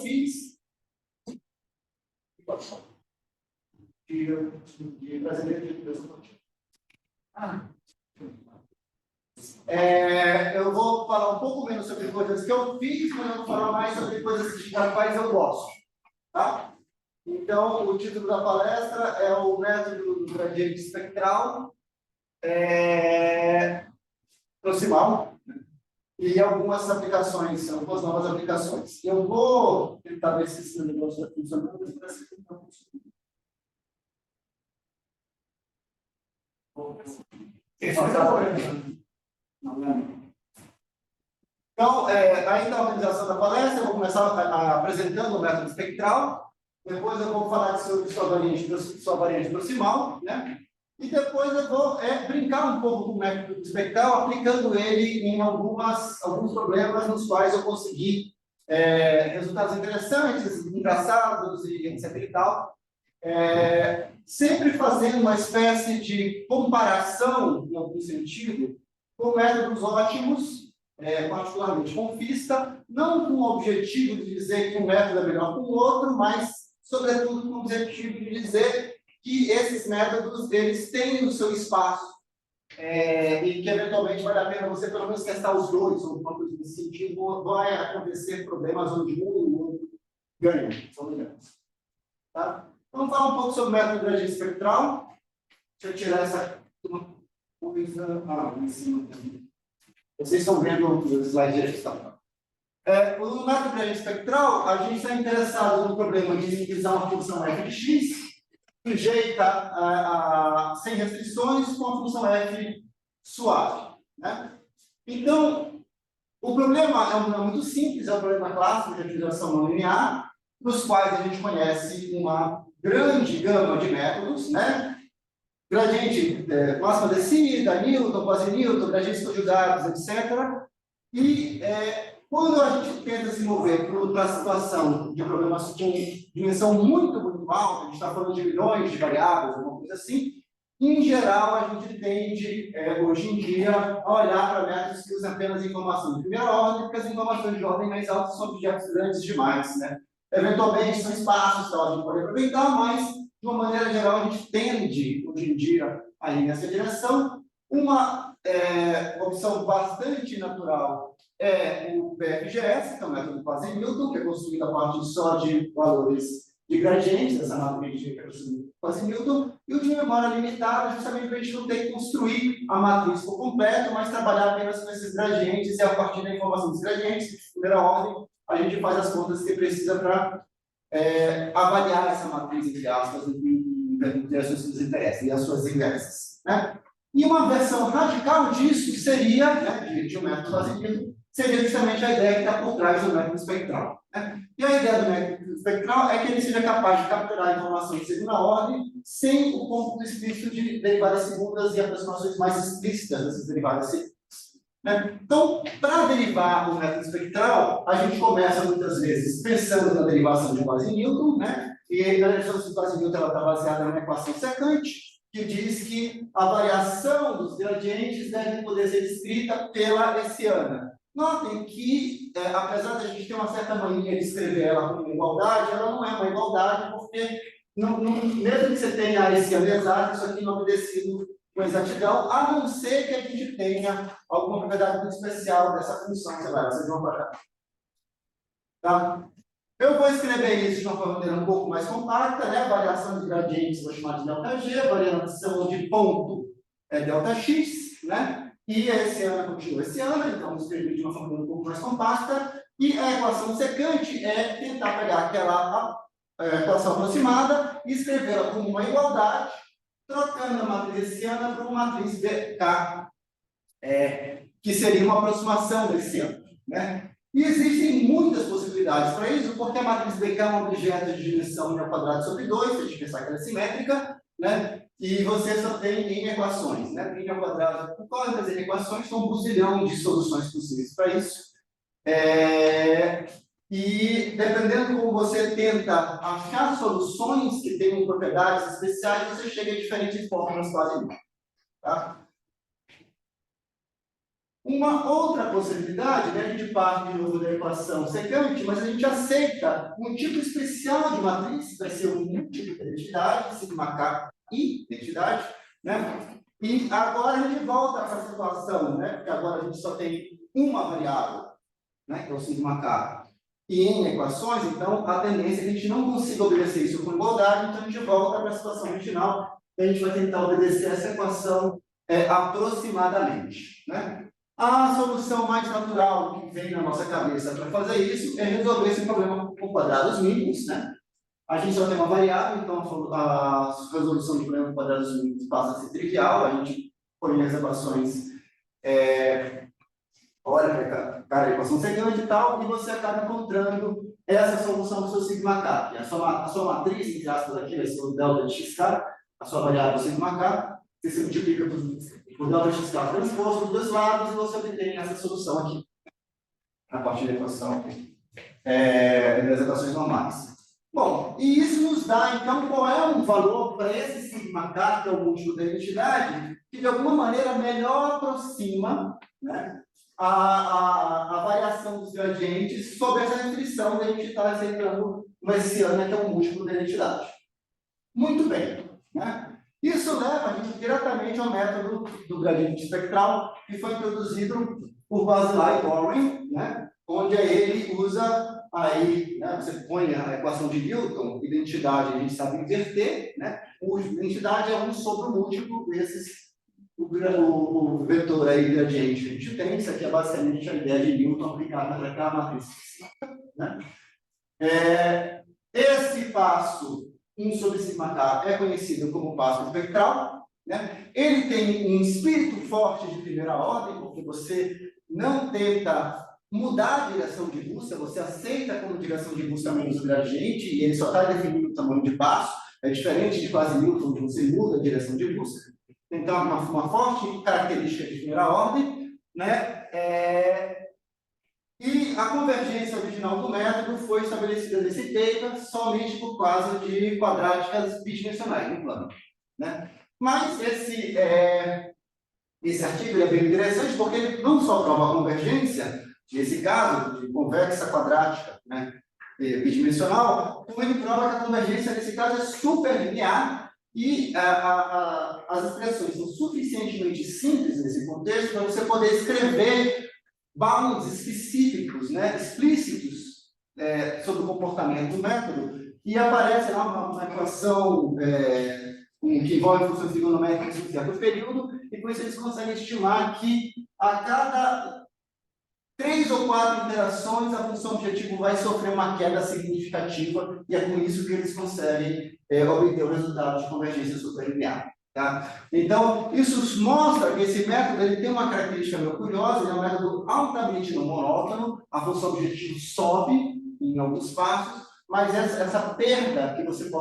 fiz de brasileiro de eu vou falar um pouco menos sobre coisas que eu fiz, mas eu vou falar mais sobre coisas das quais eu gosto. Tá? Então, o título da palestra é o método do gradiente espectral proximal e algumas aplicações, algumas novas aplicações. Eu vou tentar ver se esse negócio está funcionando, mas parece que não está funcionando. Então, ainda a organização da palestra, eu vou começar apresentando o método espectral, depois eu vou falar sobre sua variante proximal, né? E depois eu vou brincar um pouco com o método espectral, aplicando ele em alguns problemas nos quais eu consegui resultados interessantes, engraçados e etc. e tal. Sempre fazendo uma espécie de comparação, em algum sentido, com métodos ótimos, particularmente com FISTA, não com o objetivo de dizer que um método é melhor que o outro, mas, sobretudo, com o objetivo de dizer que esses métodos eles têm o seu espaço e que, eventualmente, vale a pena você, pelo menos, testar os dois, ou alguma coisa nesse sentido, vai acontecer problemas onde um e o outro ganham, são melhores. Tá? Vamos falar um pouco sobre o método de gradiente espectral. Deixa eu tirar essa coisa em cima também. Vocês estão vendo os slides de gestão. O método de gradiente espectral, a gente está interessado no problema de minimizar uma função f de x, sujeita sem restrições, com a função f suave. Né? Então, o problema é um problema muito simples, é um problema clássico de ativação não linear, nos quais a gente conhece uma grande gama de métodos, né? Gradiente máxima descida, Newton, quase Newton, gradientes conjugados, etc. E quando a gente tenta se mover para a situação de problemas com dimensão muito, muito alta, a gente está falando de milhões de variáveis, alguma coisa assim, em geral, a gente tende, hoje em dia, a olhar para métodos que usam apenas informação de primeira ordem, porque as informações de ordem mais alta são objetos grandes demais, né? Eventualmente, são espaços que a gente pode aproveitar, mas, de uma maneira geral, a gente tende, hoje em dia, a ir nessa direção. Uma opção bastante natural é o PFGS, que é o método Quasi-Newton, que é construído a partir só de valores de gradientes, essa matriz de Quasi-Newton, e o de memória limitada, justamente para a gente não ter que construir a matriz por completo, mas trabalhar apenas com esses gradientes, e a partir da informação dos gradientes, de primeira ordem, a gente faz as contas que precisa para avaliar essa matriz, entre aspas, entre as suas interesses e as suas inversas. Né? E uma versão radical disso seria, de um método Quasi-Newton, seria justamente a ideia que está por trás do método espectral. Né? E a ideia do método espectral é que ele seja capaz de capturar a informação de segunda ordem sem o cômputo explícito de derivadas segundas e aproximações mais explícitas dessas derivadas segundas. Né? Então, para derivar o método espectral, a gente começa muitas vezes pensando na derivação de Quasi-Newton, né? E a derivação de Quasi-Newton está baseada numa equação secante, que diz que a variação dos gradientes deve poder ser descrita pela hessiana. Notem que, apesar de a gente ter uma certa mania de escrever ela como uma igualdade, ela não é uma igualdade, porque mesmo que você tenha a hessiana exata, isso aqui não é obedecido com exatidão, a não ser que a gente tenha alguma propriedade muito especial dessa função, sei lá, essa de uma quadrada. Tá? Eu vou escrever isso de uma maneira um pouco mais compacta, né? Variação de gradientes, vou chamar de ΔG, variação de ponto é ΔX, né? E a hessiana continua hessiana, então vamos escrever de uma forma um pouco mais compacta, e a equação secante é tentar pegar aquela equação aproximada e escrevê-la como uma igualdade, trocando a matriz hessiana por uma matriz BK, que seria uma aproximação hessiana, né? E existem muitas possibilidades para isso, porque a matriz BK é um objeto de dimensão π² sobre 2, se a gente pensar que ela é simétrica, né? E você só tem N equações, né? π² por quantas N equações, são um buzilhão de soluções possíveis para isso. E dependendo de como você tenta achar soluções que tenham propriedades especiais, você chega a diferentes fórmulas quase. Tá? Uma outra possibilidade, né, a gente parte de novo da equação secante, mas a gente aceita um tipo especial de matriz, que vai ser um múltiplo de identidade, sigma k e identidade, né? E agora a gente volta a essa situação, né? Porque agora a gente só tem uma variável, né, que é o sigma k, e em equações, então a tendência é que a gente não consiga obedecer isso com igualdade, então a gente volta para a situação original e a gente vai tentar obedecer essa equação aproximadamente, né? A solução mais natural que vem na nossa cabeça para fazer isso é resolver esse problema com quadrados mínimos, né? A gente só tem uma variável, então a resolução do problema com quadrados mínimos passa a ser trivial, a gente põe as equações, olha para a equação secante e tal, e você acaba encontrando essa solução do seu sigma k, que é a sua matriz, entre aspas, aqui vai ser o delta de xk, a sua variável sigma k, você se multiplica por delta de xk transposto dos dois lados e você obtém essa solução aqui, a partir da equação das equações normais. Bom, e isso nos dá, então, qual é o valor para esse sigma k, que é o múltiplo da identidade, que de alguma maneira melhor aproxima, né, a variação dos gradientes sob essa restrição que a gente está aceitando no hessiana, que é o múltiplo da identidade. Muito bem, né? Isso leva a gente diretamente ao método do gradiente espectral, que foi introduzido por Bazelay e Boring, né? Onde ele usa aí, né, você põe a equação de Newton, identidade a gente sabe inverter, né? Identidade é um sobre o múltiplo desses, o vetor aí gradiente que a gente tem. Isso aqui é basicamente a ideia de Newton aplicada para aquela matriz, né? Esse passo 1 sobre sigma k é conhecido como passo espectral, né? Ele tem um espírito forte de primeira ordem, porque você não tenta mudar a direção de busca, você aceita como direção de busca menos o gradiente, e ele só está definindo o tamanho de passo. É diferente de quase Newton, onde você muda a direção de busca. Então, uma forte característica de primeira ordem, né? E a convergência original do método foi estabelecida nesse paper somente por causa de quadráticas bidimensionais no plano, né? Mas esse artigo é bem interessante porque ele não só prova a convergência, nesse caso, de convexa quadrática, né, bidimensional, como ele prova que a convergência, nesse caso, é superlinear e as expressões são suficientemente simples nesse contexto para você poder escrever bounds específicos, né, explícitos, sobre o comportamento do método, e aparece lá uma equação que envolve funções trigonométricas em um certo período, e com isso eles conseguem estimar que a cada 3 ou 4 interações a função objetivo vai sofrer uma queda significativa, e é com isso que eles conseguem obter o resultado de convergência superlinear. Tá? Então, isso mostra que esse método ele tem uma característica meio curiosa, ele é um método altamente não monótono, a função objetivo sobe em alguns passos, mas essa perda que você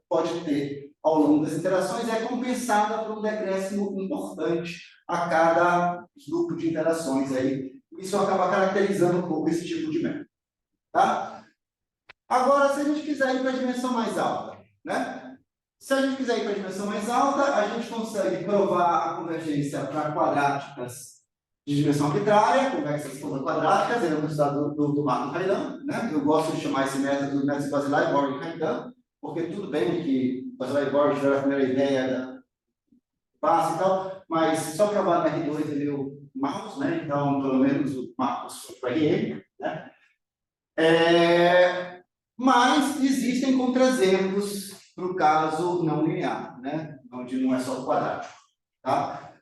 pode ter ao longo das interações é compensada por um decréscimo importante a cada grupo de interações. Aí. Isso acaba caracterizando um pouco esse tipo de método. Tá? Agora, se a gente quiser ir para a dimensão mais alta, né? Se a gente quiser ir para a dimensão mais alta, a gente consegue provar a convergência para quadráticas de dimensão arbitrária, convexas todas quadráticas, é o resultado do Marco Raidan, né? Eu gosto de chamar esse método de método Bazelay, Boring e Raidan, porque tudo bem que Bazelay e Boring tiveram a primeira ideia da passe e tal, mas só provar no R2 ele é o Marcos, né? Então, pelo menos o Marcos foi ele, né? Mas existem contra-exemplos para o caso não linear, né? Onde não é só quadrático. Tá?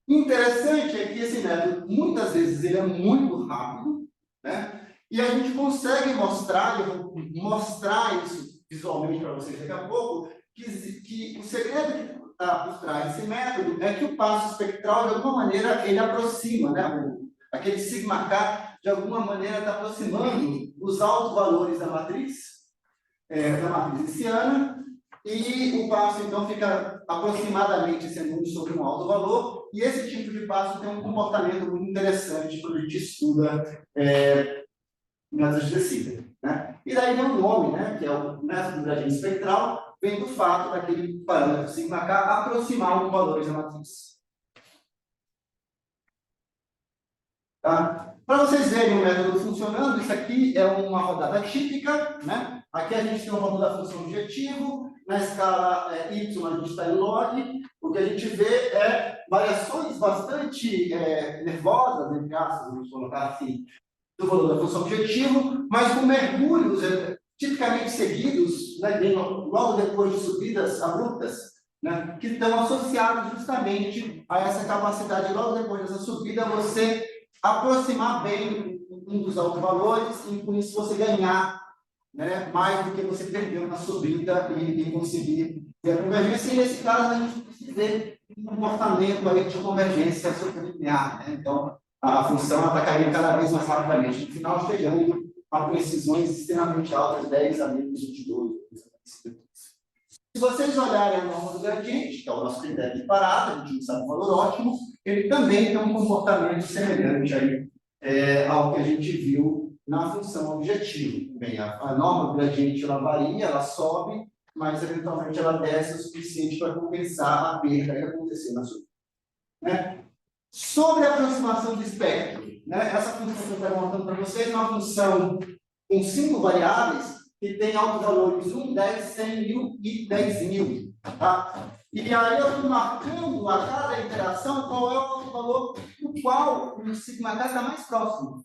Interessante é que esse método, muitas vezes, ele é muito rápido, né? E a gente consegue mostrar, eu vou mostrar isso visualmente para vocês daqui a pouco, que o segredo que está por trás desse método é que o passo espectral, de alguma maneira, ele aproxima, né? Aquele sigma k, de alguma maneira, está aproximando os altos valores da matriz hessiana, e o passo, então, fica aproximadamente sendo 1 sobre um alto valor, e esse tipo de passo tem um comportamento muito interessante quando a gente estuda métodos de descida, né? E daí vem o nome, né, que é o método do gradiente espectral, vem do fato daquele parâmetro sigma k aproximar os valores da matriz. Tá? Para vocês verem o método funcionando, isso aqui é uma rodada típica, né? Aqui a gente tem o valor da função objetivo, na escala y a gente está em log, o que a gente vê é variações bastante nervosas, entre aspas, vamos colocar assim, do valor da função objetivo, mas com mergulhos tipicamente seguidos, né, logo depois de subidas abruptas, né, que estão associados justamente a essa capacidade, logo depois dessa subida, você aproximar bem um dos autovalores e, com isso, você ganhar, né, mais do que você perdeu na subida e conseguir ter a convergência. E, nesse caso, a gente precisa ver um comportamento aí de convergência superlinear. Né? Então, a função está caindo cada vez mais rapidamente. No final, chegando a precisões extremamente altas, 10 a menos 22. Se vocês olharem a norma do gradiente, que é o nosso critério de parada, a gente não sabe o valor ótimo, ele também tem um comportamento semelhante aí, ao que a gente viu na função objetivo. Bem, a norma do gradiente ela varia, ela sobe, mas eventualmente ela desce o suficiente para compensar a perda que aconteceu na subida. Né? Sobre a aproximação do espectro, né? Essa função que eu estou mostrando para vocês é uma função com 5 variáveis que tem autovalores 1, 10, 100 mil e 10 mil. Tá? E aí eu estou marcando a cada interação qual é o autovalor do qual o sigma k está mais próximo.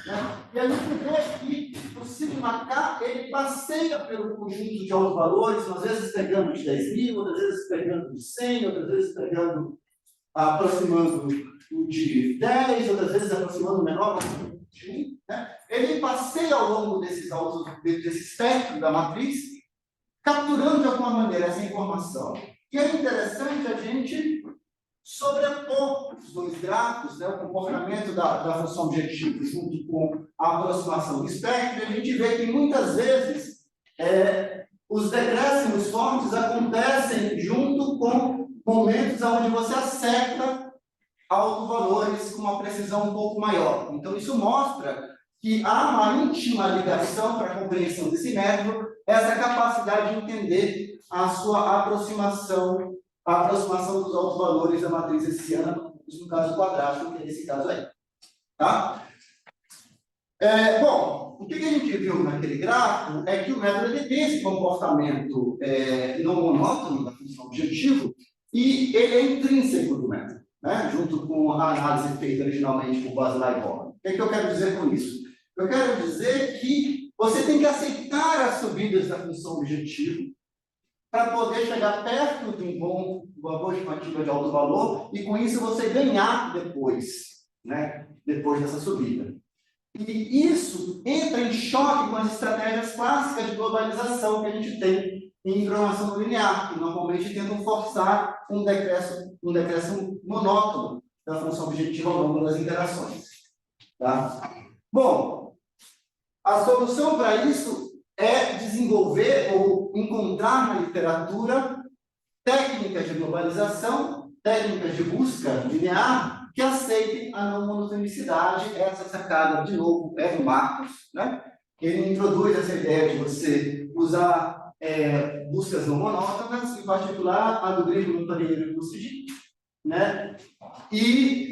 Né? E a gente vê que o sigma k ele passeia pelo conjunto de autovalores, às vezes pegando de 10 mil, outras vezes pegando de 100, outras vezes pegando aproximando o de 10, outras vezes aproximando o menor, de 1. Né? Ele passeia ao longo desse espectro da matriz, capturando de alguma maneira essa informação. E é interessante a gente sobrepor os dois gráficos, né, o comportamento da função objetiva junto com a aproximação do espectro, e a gente vê que muitas vezes os decréscimos fortes acontecem junto com momentos onde você acerta autovalores com uma precisão um pouco maior. Então, isso mostra que há uma íntima ligação para a compreensão desse método, essa capacidade de entender a sua aproximação, a aproximação dos autovalores da matriz hessiana, no caso quadrático, que é esse caso aí. Tá? Bom, o que a gente viu naquele gráfico é que o método ele tem esse comportamento não monótono da função objetivo e ele é intrínseco do método, né? Junto com a análise feita originalmente por Baselay e Born. O que eu quero dizer com isso? Eu quero dizer que você tem que aceitar as subidas da função objetivo para poder chegar perto de uma boa estimativa de alto valor e, com isso, você ganhar depois, né? Depois dessa subida. E isso entra em choque com as estratégias clássicas de globalização que a gente tem em programação linear, que normalmente tentam forçar um decréscimo monótono da função objetiva ao longo das interações. Tá? Bom, a solução para isso é desenvolver ou encontrar na literatura técnicas de globalização, técnicas de busca linear, que aceitem a não monotonicidade. Essa sacada, de novo, é do Marcos, né? Ele introduz essa ideia de você usar buscas não monótonas, em particular a do Grilo, Montoneiro e Lucidi, né? E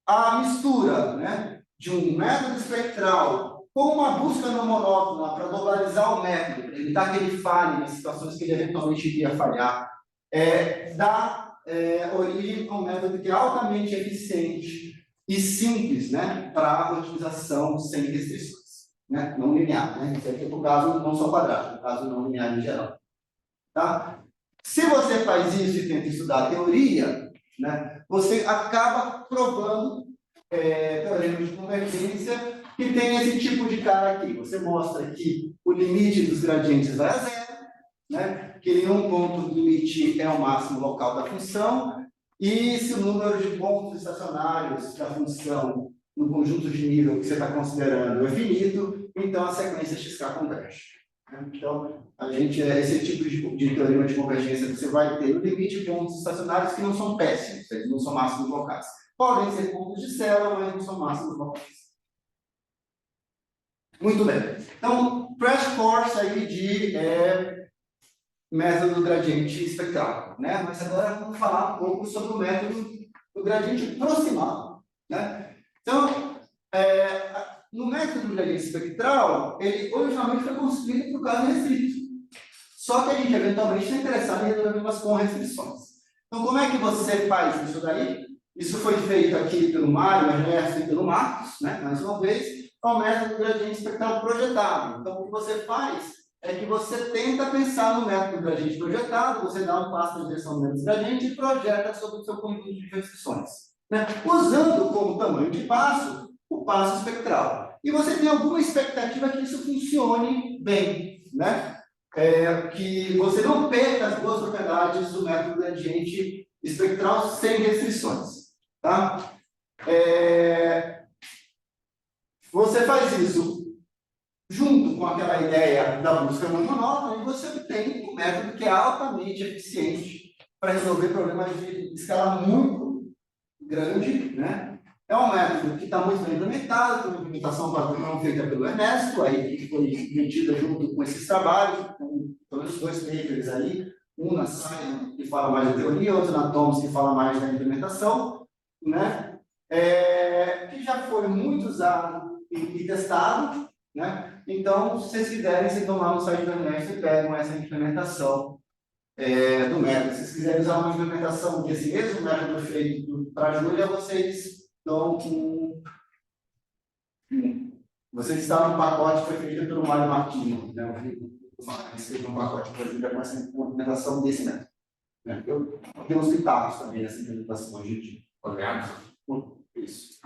a mistura, né, de um método espectral com uma busca não monótona para globalizar o método, para evitar que ele falhe em situações que ele eventualmente iria falhar, dá origem a um método que é altamente eficiente e simples, né, para a otimização sem restrições, né, não linear. Né? Isso aqui é no caso não só quadrático, no caso não linear em geral. Tá? Se você faz isso e tenta estudar a teoria, né, você acaba provando teoremas de convergência que tem esse tipo de cara aqui. Você mostra que o limite dos gradientes vai a zero, né? Que em um ponto o limite é o máximo local da função, e se o número de pontos estacionários da função no conjunto de nível que você está considerando é finito, então a sequência XK converge. Então, esse tipo de teorema de convergência você vai ter o limite de pontos estacionários que não são péssimos, eles não são máximos locais. Podem ser pontos de célula, mas não são máximos locais. Muito bem. Então, crash course aí de método do gradiente espectral, né? Mas agora vamos falar um pouco sobre o método do gradiente proximal, né? no método do gradiente espectral, ele originalmente foi construído para o caso restrito. Só que a gente, eventualmente, está interessado em resolver problemas com restrições. Então, como é que você faz isso daí? Isso foi feito aqui pelo Mário, Ernesto e pelo Marcos, né? Mais uma vez, é o método do gradiente espectral projetado. Então, o que você faz é que você tenta pensar no método do gradiente projetado, você dá um passo na direção do método gradiente e projeta sobre o seu conjunto de restrições, né? Usando como tamanho de passo o passo espectral. E você tem alguma expectativa que isso funcione bem, né? Que você não perca as duas propriedades do método gradiente espectral sem restrições. Tá? Você faz isso junto com aquela ideia da busca monótona e você obtém um método que é altamente eficiente para resolver problemas de escala muito grande, né? É um método que está muito bem implementado, com uma implementação padrão feita pelo Ernesto, aí que foi metida junto com esses trabalhos, com pelo menos 2 papers aí, um na Science, que fala mais da teoria, outro na Thomas, que fala mais da implementação, né? Que já foi muito usado e testado, né? Então, se vocês quiserem, vocês vão lá no site do Ernesto e pegam essa implementação do método. Se vocês quiserem usar uma implementação desse mesmo método feito para a Júlia, vocês estão com... Vocês estão no pacote que foi feito pelo Mário Martins, né? Um pacote para a Júlia com essa implementação desse método. Né? Eu tenho uns pitacos também nessa implementação hoje em dia. Isso.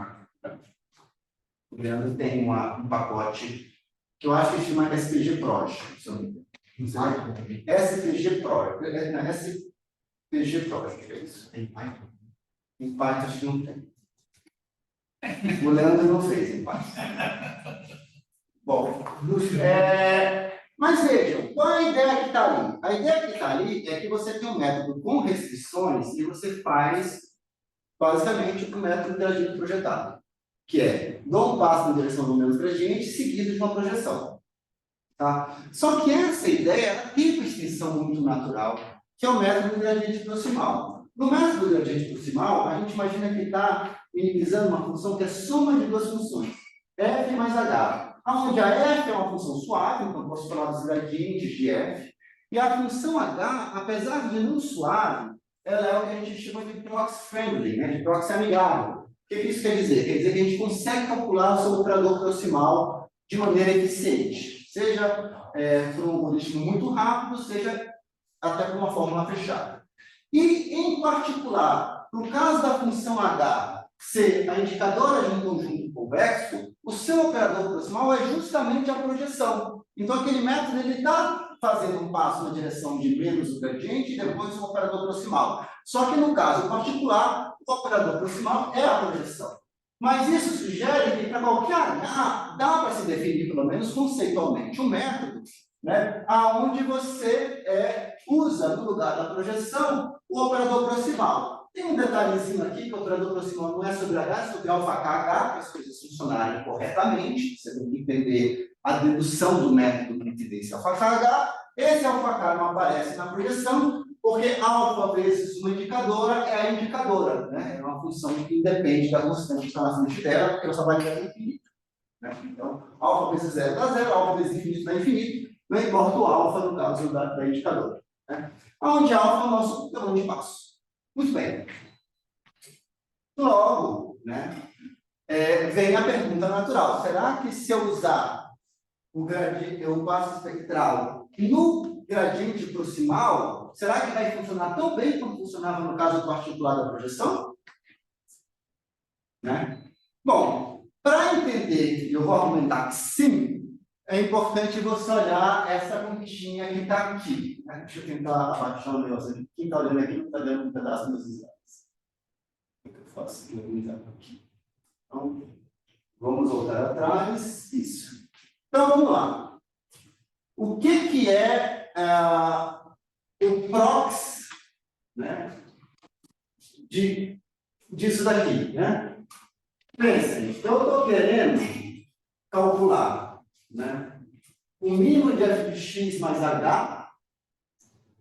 O Leandro tem um pacote que eu acho que se chama SPG Proj, se eu não me engano. SPG Proj. SPG Proj, que é isso? Em Python? Em Python acho que não tem. O Leandro não fez em Python. Bom, mas vejam, qual é a ideia que está ali? A ideia que está ali é que você tem um método com restrições e você faz, basicamente, o método gradiente projetado, que é dou um passo na direção do meu gradiente seguido de uma projeção. Tá? Só que essa ideia ela tem uma extensão muito natural, que é o método gradiente proximal. No método gradiente proximal, a gente imagina que está minimizando uma função que é soma de duas funções, f mais h, onde a f é uma função suave, então posso falar dos gradientes de f, e a função h, apesar de não suave, ela é o que a gente chama de proxy friendly, né? De proxy amigável. O que isso quer dizer? Quer dizer que a gente consegue calcular o seu operador proximal de maneira eficiente, seja por um algoritmo muito rápido, seja até por uma fórmula fechada. E, em particular, no caso da função h ser a indicadora de um conjunto convexo, o seu operador proximal é justamente a projeção. Então, aquele método está fazendo um passo na direção de menos o gradiente e depois o operador proximal. Só que, no caso particular, o operador proximal é a projeção. Mas isso sugere que, para qualquer H, dá para se definir, pelo menos conceitualmente, um método, né, onde você usa, no lugar da projeção, o operador proximal. Tem um detalhezinho aqui, que o operador proximal não é sobre H, é sobre alfa KH, para as coisas funcionarem corretamente. Você tem que entender a dedução do método de incidência alfa KH. Esse alfa K não aparece na projeção, porque alfa vezes uma indicadora é a indicadora, né? É uma função que independe da constante que está na frente dela, porque ela só vai ligar infinito. Né? Então, alfa vezes zero dá zero, alfa vezes infinito dá infinito, não importa o alfa no caso da indicadora. Né? Onde alfa é o nosso tamanho de passo. Muito bem. Logo, né, vem a pergunta natural. Será que se eu usar o passo espectral no gradiente proximal, será que vai funcionar tão bem como funcionava no caso particular da projeção? Né? Bom, para entender, eu vou argumentar que sim, é importante você olhar essa conchinha que está aqui. Né? Deixa eu tentar abaixar o negócio aqui. Quem está olhando aqui não está vendo um pedaço dos slides. O que eu faço aqui? Então, vamos voltar atrás. Isso. Então, vamos lá. O que é o prox, né, disso daqui? Né? Pensem, eu estou querendo calcular, né, o mínimo de f de x mais h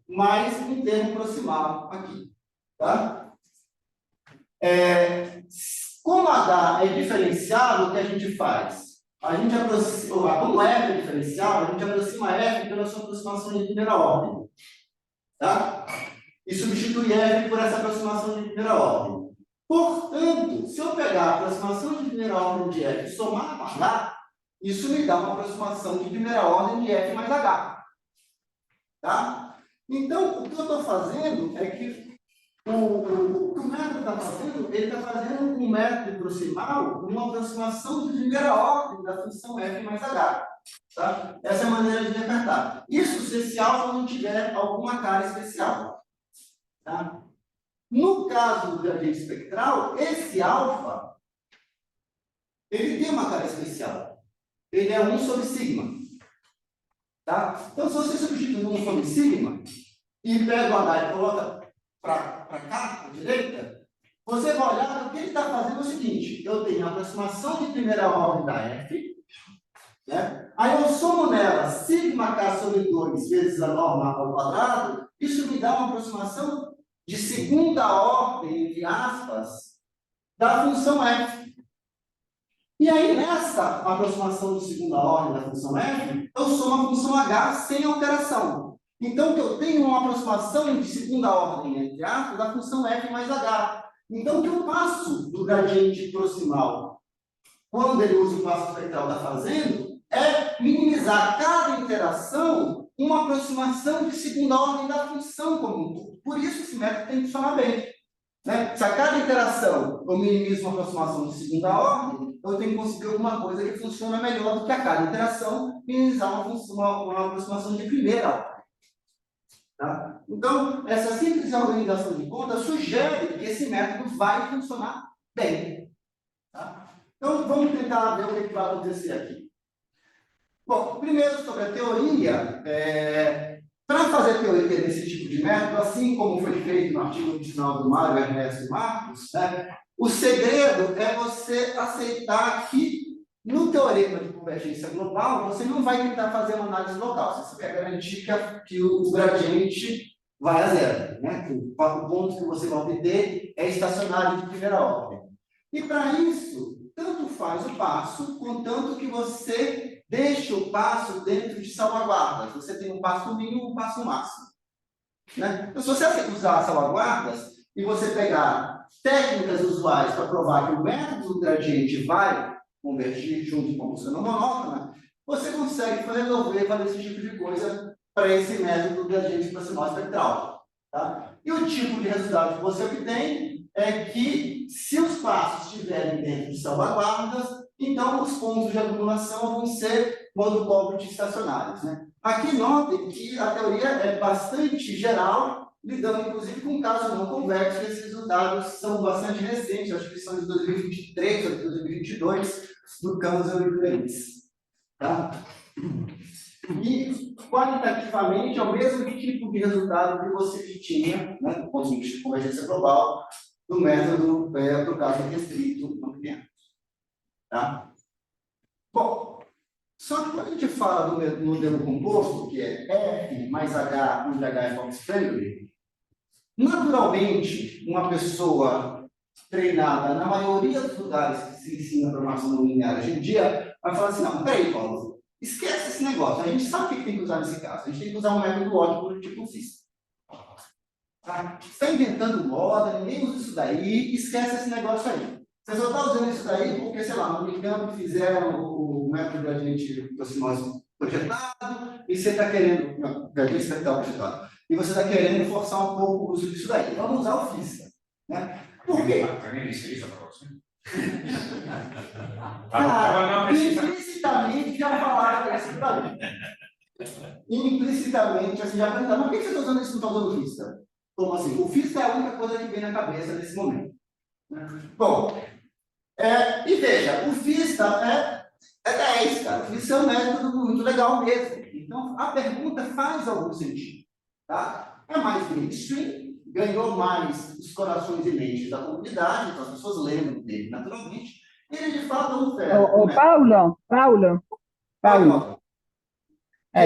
mais um termo proximal aqui. Tá? Como h é diferenciado, o que a gente faz? a gente aproxima, como F é diferencial, a gente aproxima F pela sua aproximação de primeira ordem. Tá? E substitui F por essa aproximação de primeira ordem. Portanto, se eu pegar a aproximação de primeira ordem de F e somar com H, isso me dá uma aproximação de primeira ordem de F mais H. Tá? Então, o que eu estou fazendo é que o que o método está fazendo, ele está fazendo um método proximal, uma aproximação de primeira ordem da função F mais H. Tá? Essa é a maneira de interpretar. Isso se esse alfa não tiver alguma cara especial. Tá? No caso do gradiente espectral, esse alfa, ele tem uma cara especial. Ele é 1 sobre sigma. Tá? Então, se você substituir 1 sobre sigma e pega o H e coloca para cá, para a direita, você vai olhar que o que ele está fazendo é o seguinte: eu tenho a aproximação de primeira ordem da F, né? Aí eu somo nela sigma k sobre 2 vezes a norma ao quadrado, isso me dá uma aproximação de segunda ordem, entre aspas, da função f. E aí, nessa aproximação de segunda ordem da função f, eu somo a função h sem alteração. Então, eu tenho uma aproximação de segunda ordem, entre aspas, da função f mais h. Então, o que eu passo do gradiente proximal, quando ele usa o passo espectral está fazendo, é minimizar cada interação uma aproximação de segunda ordem da função como um todo. Por isso, esse método tem que funcionar bem. Né? Se a cada interação eu minimizo uma aproximação de segunda ordem, eu tenho que conseguir alguma coisa que funciona melhor do que a cada interação minimizar uma aproximação de primeira ordem. Tá? Então, essa simples organização de contas sugere que esse método vai funcionar bem. Tá? Então, vamos tentar ver o que vai acontecer aqui. Bom, primeiro sobre a teoria, para fazer teoria desse tipo de método, assim como foi feito no artigo original do Mário, Ernesto e Marcos, né, o segredo é você aceitar que, no teorema de convergência global, você não vai tentar fazer uma análise local, você quer garantir que o gradiente vai a zero. Né? O ponto que você vai obter é estacionário de primeira ordem. E, para isso, tanto faz o passo, contanto que você deixe o passo dentro de salvaguardas. Você tem um passo mínimo e um passo máximo. Né? Então, se você usar salvaguardas e você pegar técnicas usuais para provar que o método do gradiente vai convergir junto com a função monótona, você consegue resolver fazer esse tipo de coisa para esse método do gradiente proximal espectral. Tá? E o tipo de resultado que você obtém é que, se os passos estiverem dentro de salvaguardas, então os pontos de acumulação vão ser monocobre estacionários. Né? Aqui notem que a teoria é bastante geral, lidando inclusive com casos não convexos, esses resultados são bastante recentes, acho que são de 2023 ou de 2022, do Kanzel e do Lelis. Tá? E, qualitativamente, é o mesmo tipo de resultado que você tinha, né, do ponto de vista de convergência global, do método para o caso restrito não linear. Tá? Bom, só que quando a gente fala do modelo composto, que é F mais H, onde H é Fox-Friendly, naturalmente, uma pessoa treinada na maioria dos lugares que se ensina programação não linear hoje em dia, vai falar assim: não, peraí, Paulo, esquece esse negócio, a gente sabe o que tem que usar nesse caso, a gente tem que usar um método lógico do tipo FISTA. Tá? Você está inventando moda, ninguém usa isso daí, esquece esse negócio aí. Você só está usando isso daí porque, sei lá, no Unicamp fizeram o método gradiente proximal projetado e você está querendo, gradiente espectral projetado, e você está querendo forçar um pouco o uso disso daí. Vamos usar o FISTA. Né? Por quê? Cara, implicitamente já falaram isso para mim. Implicitamente, assim, já perguntaram: mas por que você está usando isso e não está usando o FISTA? Como assim? O FISTA é a única coisa que vem na cabeça nesse momento. Bom, e veja, o FISTA é 10, cara. O FISTA é um método muito legal mesmo. Então, a pergunta faz algum sentido. Tá? É mais mainstream, ganhou mais os corações e mentes da comunidade, então as pessoas lembram dele naturalmente. Ele, de fato, é um ferro. Paulo.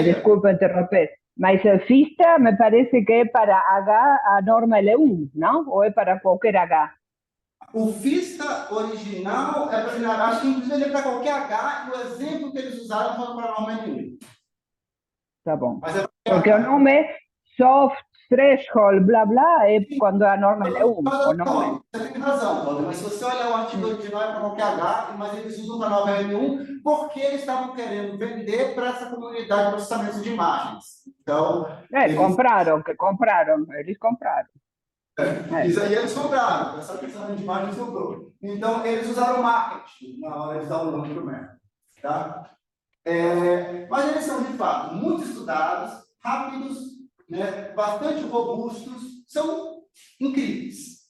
Disculpa interromper. Mas FISTA me parece que é para H a norma L1, ¿no? ¿O es para cualquier H? O FISTA original é para, acho que inclusive ele é para qualquer H, e o exemplo que eles usaram foi para norma N1. Tá bom. Mas é Porque o nome soft threshold, blá blá, é quando a norma é 1, o nome. Você tem razão, Cláudio, mas se você olhar o artigo original é para qualquer H, mas eles usam para norma N1 porque eles estavam querendo vender para essa comunidade de processamento de imagens. Então, eles compraram. Isso aí eles compraram, essa questão de imagem comprou. Então, eles usaram marketing na hora de dar o nome para o método. Tá? Mas eles são, de fato, muito estudados, rápidos, né, bastante robustos, são incríveis.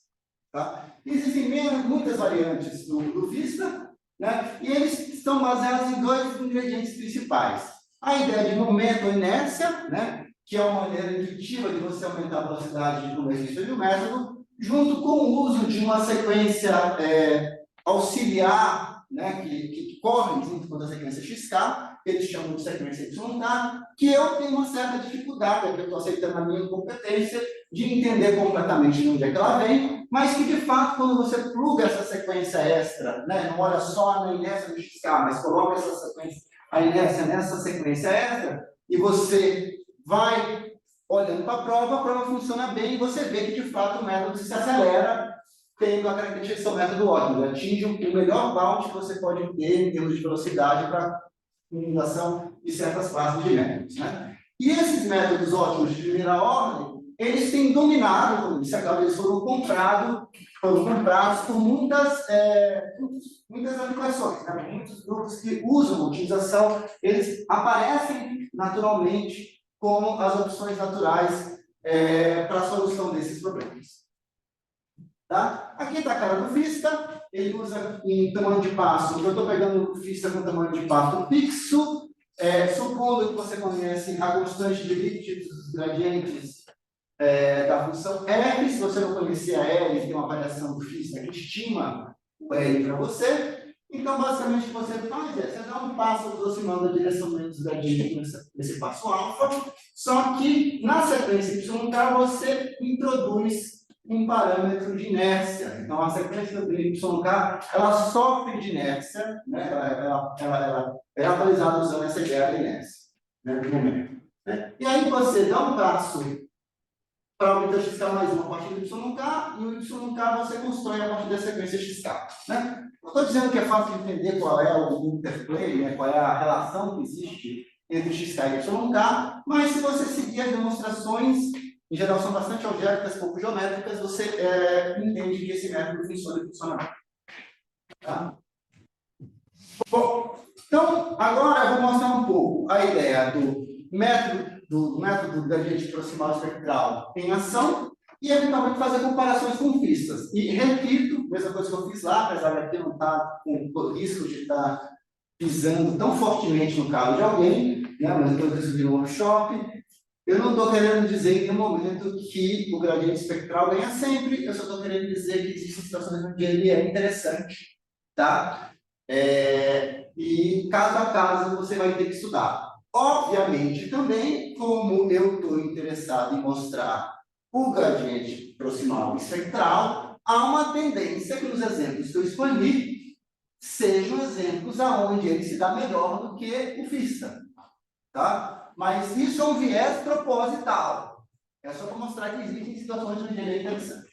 Tá? Existem muitas variantes do Vista, né, e eles estão baseados em dois ingredientes principais. A ideia de momento ou inércia, né, que é uma maneira intuitiva de você aumentar a velocidade de conversão do método, junto com o uso de uma sequência auxiliar, né, que corre junto com a sequência XK, que eles chamam de sequência YK, que eu tenho uma certa dificuldade, porque eu estou aceitando a minha incompetência de entender completamente de onde é que ela vem, mas que, de fato, quando você pluga essa sequência extra, né, não olha só na inércia do XK, mas coloca essa sequência, a inércia nessa sequência extra, e você vai olhando para a prova funciona bem e você vê que, de fato, o método se acelera, tendo a característica de ser um método ótimo. Ele atinge o melhor bound que você pode ter em termos de velocidade para combinação de certas classes de métodos. Né? E esses métodos ótimos de primeira ordem, eles têm dominado, como disse, eles foram comprados por muitas aplicações, né? Muitos grupos que usam a utilização, eles aparecem naturalmente como as opções naturais para a solução desses problemas. Tá? Aqui está a cara do Vista, ele usa em tamanho de passo, eu estou pegando o Vista com tamanho de passo fixo, supondo que você conhece a constante de Lipschitz dos gradientes da função F. Se você não conhecia L, tem uma variação do Vista que estima o L para você. Então, basicamente, o que você faz você dá um passo aproximando a direção dos gradientes nesse passo alfa, só que na sequência YK você introduz um parâmetro de inércia. Então, a sequência do YK ela sofre de inércia, né? ela é atualizada usando essa ideia da inércia, né? No momento. Né? E aí você dá um passo para aumentar XK mais 1 a partir do YK, e o YK você constrói a partir da sequência XK. Né? Não estou dizendo que é fácil de entender qual é o interplay, né? Qual é a relação que existe entre XK e YK, mas se você seguir as demonstrações, em geral são bastante algébricas, pouco geométricas, você entende que esse método funciona e funciona bem. Tá? Bom, então, agora eu vou mostrar um pouco a ideia do método gradiente proximal espectral em ação e, eventualmente, fazer comparações com pistas. E, repito, mesma coisa que eu fiz lá, apesar de aqui não estar com o risco de estar pisando tão fortemente no carro de alguém, né, mas depois disso de um workshop, eu não estou querendo dizer em nenhum momento que o gradiente espectral ganha sempre, eu só estou querendo dizer que existem situações onde ele é interessante, tá? E caso a caso você vai ter que estudar. Obviamente, também, como eu estou interessado em mostrar o gradiente proximal espectral, há uma tendência que os exemplos que eu escolhi sejam exemplos aonde ele se dá melhor do que o Vista. Tá? Mas isso é um viés proposital. É só para mostrar que existem situações onde ele é interessante.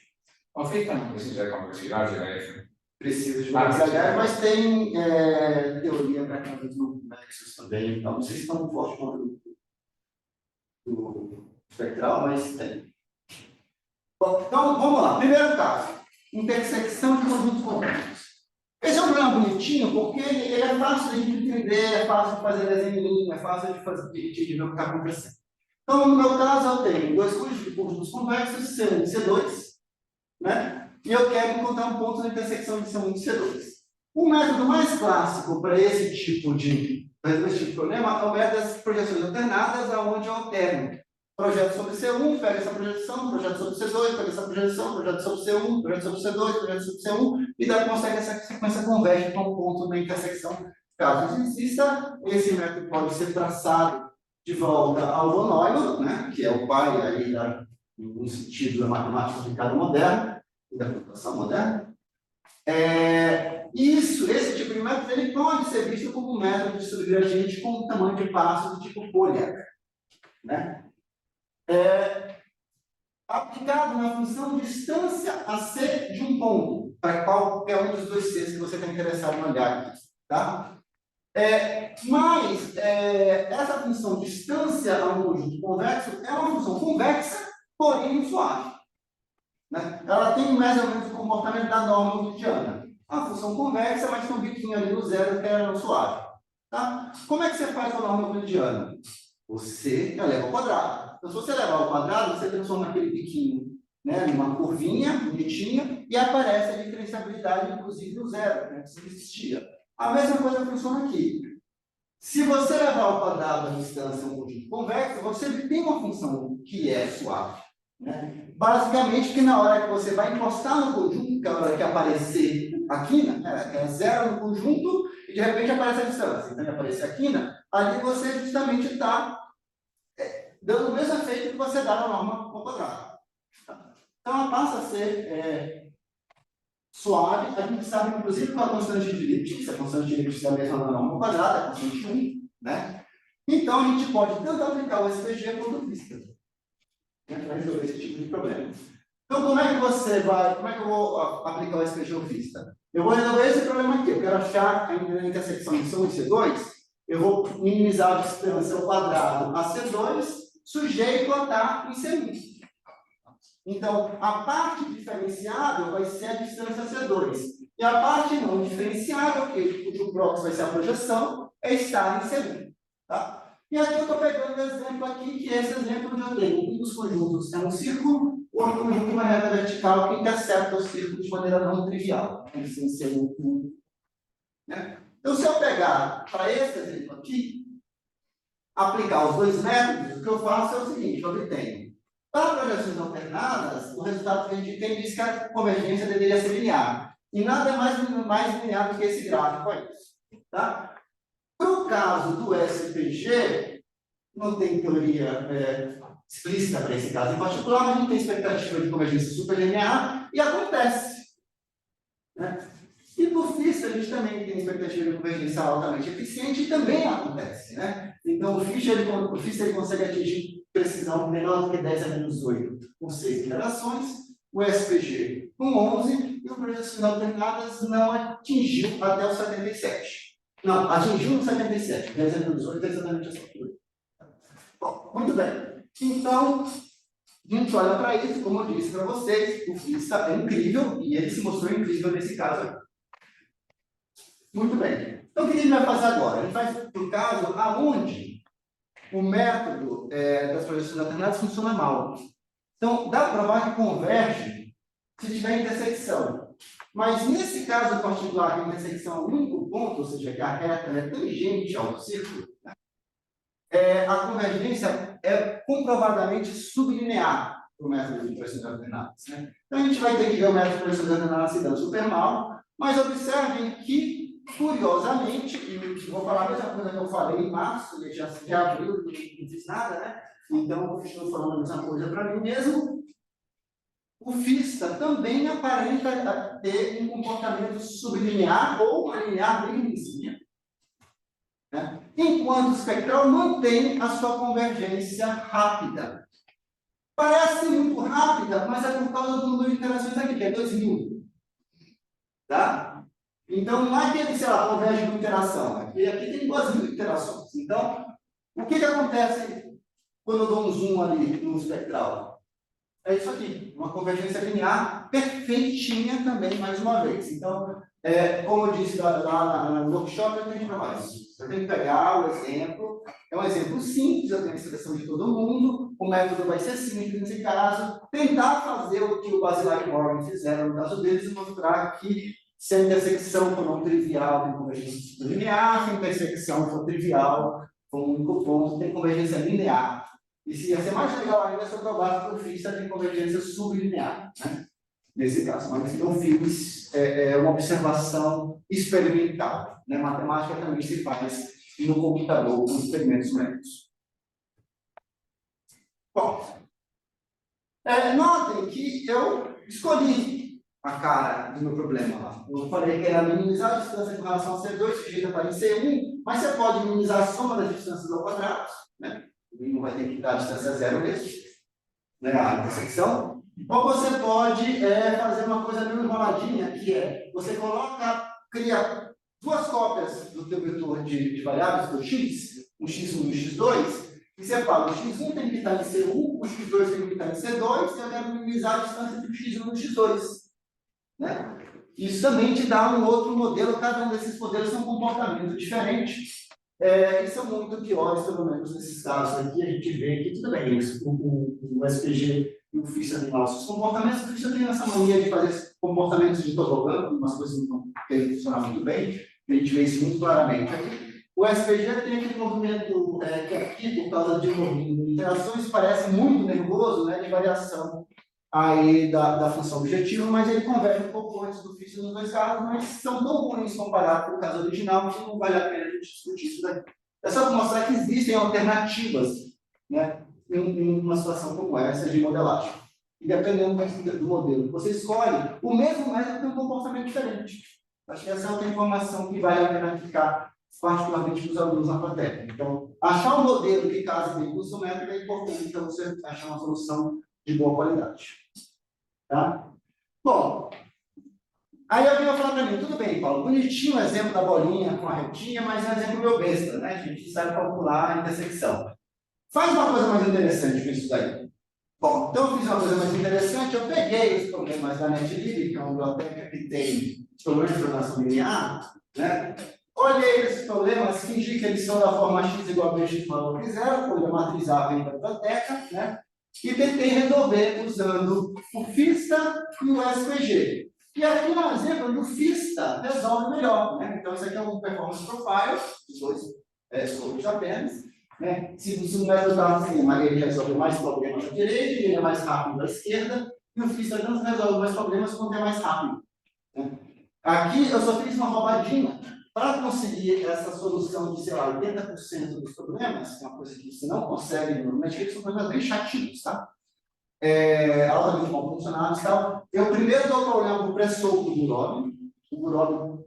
O Vista não precisa de complexidade, né? Precisa de complexidade, mas tem teoria para casos complexos também. Então, não sei se tão forte quanto do espectral, mas tem. Bom, então, vamos lá. Primeiro caso, intersecção de conjuntos complexos. Esse é um problema bonitinho, porque ele é fácil de entender, é fácil de fazer desenho, é fácil de ver o que está acontecendo. Então, no meu caso, eu tenho dois conjuntos convexos, C1 e C2, né? E eu quero encontrar um ponto na intersecção de C1 e C2. O método mais clássico para esse tipo de problema é o método das projeções alternadas, onde eu alterno projeto sobre C1, pega essa projeção, projeto sobre C2, pega essa projeção, projeto sobre C1, projeto sobre C2, projeto sobre C1, e daí consegue essa sequência converge para um ponto na intersecção. Caso exista, esse método pode ser traçado de volta ao von Neumann, né, que é o pai aí no sentido da matemática aplicada moderna e da computação moderna. Esse tipo de método ele pode ser visto como um método de subgradiente com um tamanho de passo do tipo Poliak, né? Aplicado na função distância a C de um ponto, para qualquer um dos dois Cs que você está interessado em olhar aqui, tá? Mas essa função distância a um conjunto convexo é uma função convexa, porém suave, né? Ela tem mais ou menos o comportamento da norma euclidiana. A função convexa, mas tem um biquinho ali no zero que é no suave. Tá? Como é que você faz com a norma euclidiana? Você eleva ao quadrado. Então, se você elevar ao quadrado, você transforma aquele biquinho, né, numa curvinha bonitinha e aparece a diferenciabilidade, inclusive, do zero, né, que não existia. A mesma coisa funciona aqui. Se você levar ao quadrado a distância a um conjunto convexo, você tem uma função que é suave, né? Basicamente, que na hora que você vai encostar no conjunto, que é a hora que aparecer a quina, né, é zero no conjunto, e de repente aparece a distância. Então, aparecer a quina, ali você justamente está dando o mesmo efeito que você dá na norma ao quadrado. Então, ela passa a ser suave. A gente sabe, inclusive, com a constante de Lipschitz, a constante de Lipschitz é a mesma da norma ao quadrado, é a constante 1, né? Então, a gente pode tanto aplicar o SPG quanto o física, né, para resolver esse tipo de problema. Então, como é que eu vou aplicar o SPG ou física? Eu vou resolver esse problema aqui. Eu quero achar a intersecção de C1 e C2. Eu vou minimizar a distância ao quadrado a C2, sujeito a estar em C1. Então, a parte diferenciável vai ser a distância C2. E a parte não diferenciável, cujo prox vai ser a projeção, é estar em C1. Tá? E aqui eu estou pegando um exemplo aqui, que é esse exemplo onde eu tenho um dos conjuntos é um círculo, o outro conjunto é uma reta vertical que intercepta o círculo de maneira não trivial, sem ser né? Então, se eu pegar para esse exemplo aqui, aplicar os dois métodos, o que eu faço é o seguinte: eu obtenho. Para projeções alternadas, o resultado que a gente tem diz que a convergência deveria ser linear. E nada é mais linear do que esse gráfico aí. Tá? No caso do SPG, não tem teoria explícita para esse caso em particular, mas a gente tem expectativa de convergência superlinear e acontece. Né? E por FIST, a gente também tem expectativa de convergência altamente eficiente e também acontece. Né? Então, o FIST ele consegue atingir precisão menor do que 10 a menos 8 com 6 iterações, o SPG com 11 e o projeções alternadas não atingiu até o 77. Não, atingiu no 77, 10 a menos 8 é exatamente essa altura. Bom, muito bem. Então, a gente olha para isso, como eu disse para vocês, o FIST é incrível e ele se mostrou incrível nesse caso aqui. Muito bem. Então, o que a gente vai fazer agora? A gente vai para o caso aonde o método das projeções alternadas funciona mal. Então, dá para provar que converge se tiver intersecção. Mas, nesse caso particular, que a intersecção é o único ponto, ou seja, que a reta é tangente ao círculo, né, a convergência é comprovadamente sublinear para o método de projeções alternadas. Né? Então, a gente vai ter que ver o método de projeções alternadas se dando super mal, mas observem que, curiosamente, e vou falar a mesma coisa que eu falei em março, e já abriu, não fiz nada, né? Então, eu estou falando a mesma coisa para mim mesmo. O FISTA também aparenta ter um comportamento sublinear ou uma linear bem lisinha, né? Enquanto o espectral mantém a sua convergência rápida. Parece muito rápida, mas é por causa do número de interações aqui, que é 2000. Tá? Então, não é que ele, sei lá, converge com interação. Aqui tem 2000 interações. Então, o que acontece quando eu dou um zoom ali no espectral? É isso aqui, uma convergência linear perfeitinha também, mais uma vez. Então, como eu disse lá no workshop, eu tenho que provar isso. Eu tenho que pegar o exemplo, é um exemplo simples, eu tenho a expressão de todo mundo, o método vai ser simples nesse caso, tentar fazer o que o Basilar e Morgan fizeram no caso deles e mostrar que se a intersecção for não trivial, tem convergência linear, se a intersecção for trivial, for um único ponto, tem convergência linear. E se ia ser mais legal ainda se eu provasse que o FISTA tem convergência sublinear, né? Nesse caso. Mas eu fiz uma observação experimental. Né? Matemática também se faz no computador com experimentos médicos. Bom, notem que eu escolhi a cara do meu problema lá. Eu falei que era minimizar a distância com relação a C2, sujeita para em C1, mas você pode minimizar a soma das distâncias ao quadrado, né? O mínimo vai ter que dar a distância zero mesmo, né? A intersecção. Ou você pode fazer uma coisa meio enroladinha, que é, você cria duas cópias do teu vetor de variáveis, do x, o x1 e o x2, e você fala, o x1 tem que estar em C1, o x2 tem que estar em C2, e eu quero minimizar a distância entre o x1 e o x2. Né? Isso também te dá um outro modelo, cada um desses modelos tem um comportamento diferente, e são muito piores, pelo menos nesses casos aqui, a gente vê que tudo bem, o SPG e o FIS também lá, os comportamentos, o FIS tem essa mania de fazer comportamentos de tobogã, umas coisas que não funcionam muito bem, a gente vê isso muito claramente aqui. O SPG tem aquele movimento que aqui, por causa de interações, parece muito nervoso, né, de variação aí da função objetiva, mas ele converge um pouco antes do FIS nos dois casos, mas são tão ruins comparado com o caso original que não vale a pena a gente discutir isso daqui. É só para mostrar que existem alternativas, né, em uma situação como essa de modelagem. E dependendo do modelo que você escolhe, o mesmo método tem um comportamento diferente. Acho que essa é outra informação que vale a pena ficar particularmente para os alunos na plateia. Então, achar um modelo que case bem com o seu método é importante para você achar uma solução de boa qualidade. Tá? Bom, aí alguém vai falar para mim, tudo bem, Paulo, bonitinho o exemplo da bolinha com a retinha, mas é um exemplo meu besta, né? A gente sabe calcular a intersecção. Faz uma coisa mais interessante com isso daí. Bom, então eu fiz uma coisa mais interessante, eu peguei os problemas da NetLib, que é uma biblioteca que tem problemas de programação linear, né? Olhei esses problemas, fingi que eles são da forma x igual a bx maior que zero, quando a matriz A vem da biblioteca, né? E tentei resolver usando o FISTA e o SPG. E aqui no exemplo, o FISTA resolve melhor, né? Então, isso aqui é um performance profile, os dois scopes apenas. Né? Se o método está acima, ele resolve mais problemas à direita, ele é mais rápido à esquerda, e o FISTA não resolve mais problemas quando é mais rápido. Né? Aqui eu só fiz uma roubadinha. Para conseguir essa solução de, sei lá, 80% dos problemas, que é uma coisa que você não consegue normalmente, que são problemas bem chatinhos, tá? Altamente mal funcionados e tal. Eu primeiro dou o problema para o pré-solve do Gurobi. O Gurobi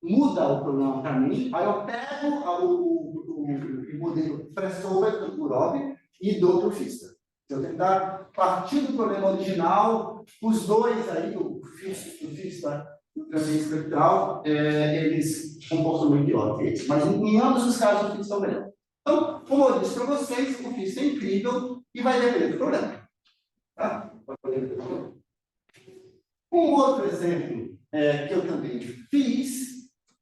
muda o problema para mim, aí eu pego o modelo pré-solve do Gurobi e dou para o FISTA. Se eu tentar partir do problema original, os dois aí, o FISTA e o transfer espectral, eles comportam muito pior que eles. Mas em ambos os casos, o FISTA é o melhor. Então, como eu disse para vocês, o FISTA é incrível e vai depender do problema. Tá? Um outro exemplo que eu também fiz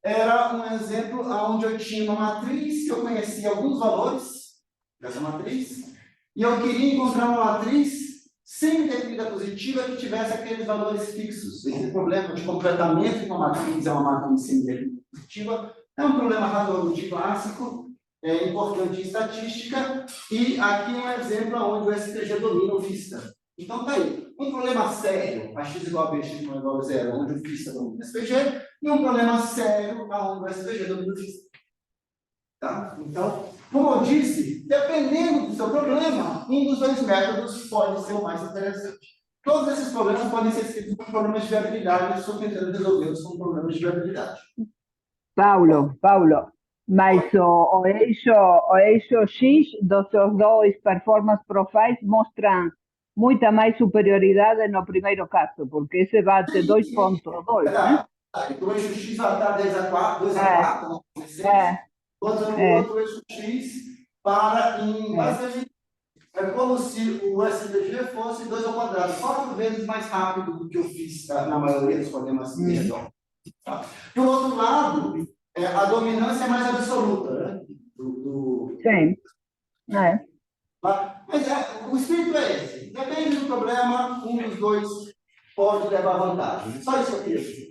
era um exemplo onde eu tinha uma matriz que eu conhecia alguns valores dessa matriz e eu queria encontrar uma matriz semi-definida positiva que tivesse aqueles valores fixos. Esse problema de completamento de uma matriz é uma matriz semi-definida positiva é um problema razoavelmente clássico, importante em estatística, e aqui um exemplo onde o SPG domina o FISTA. Então, tá aí. Um problema sério, a x igual a bx igual a zero, onde o FISTA domina o SPG, e um problema sério, onde o SPG domina o FISTA. Tá? Então, como eu disse, dependendo do seu problema, um dos dois métodos pode ser o mais interessante. Todos esses problemas podem ser escritos como problemas de viabilidade, eu estou tentando resolvê-los como problemas de viabilidade. Paulo, mas o eixo X dos seus dois performance profiles mostram muita mais superioridade no primeiro caso, porque esse vai ter 2.2, né? O eixo X vai estar 10 a 4, 2 a 4, enquanto no outro o eixo X para em basicamente é como se o SVG fosse 2 ao quadrado, 4 vezes mais rápido do que eu fiz na maioria dos problemas que redondam. Tá? Por outro lado, a dominância é mais absoluta, né? Sim. Mas o espírito é esse. Depende do problema, um dos dois pode levar vantagem. Só isso que eu queria dizer.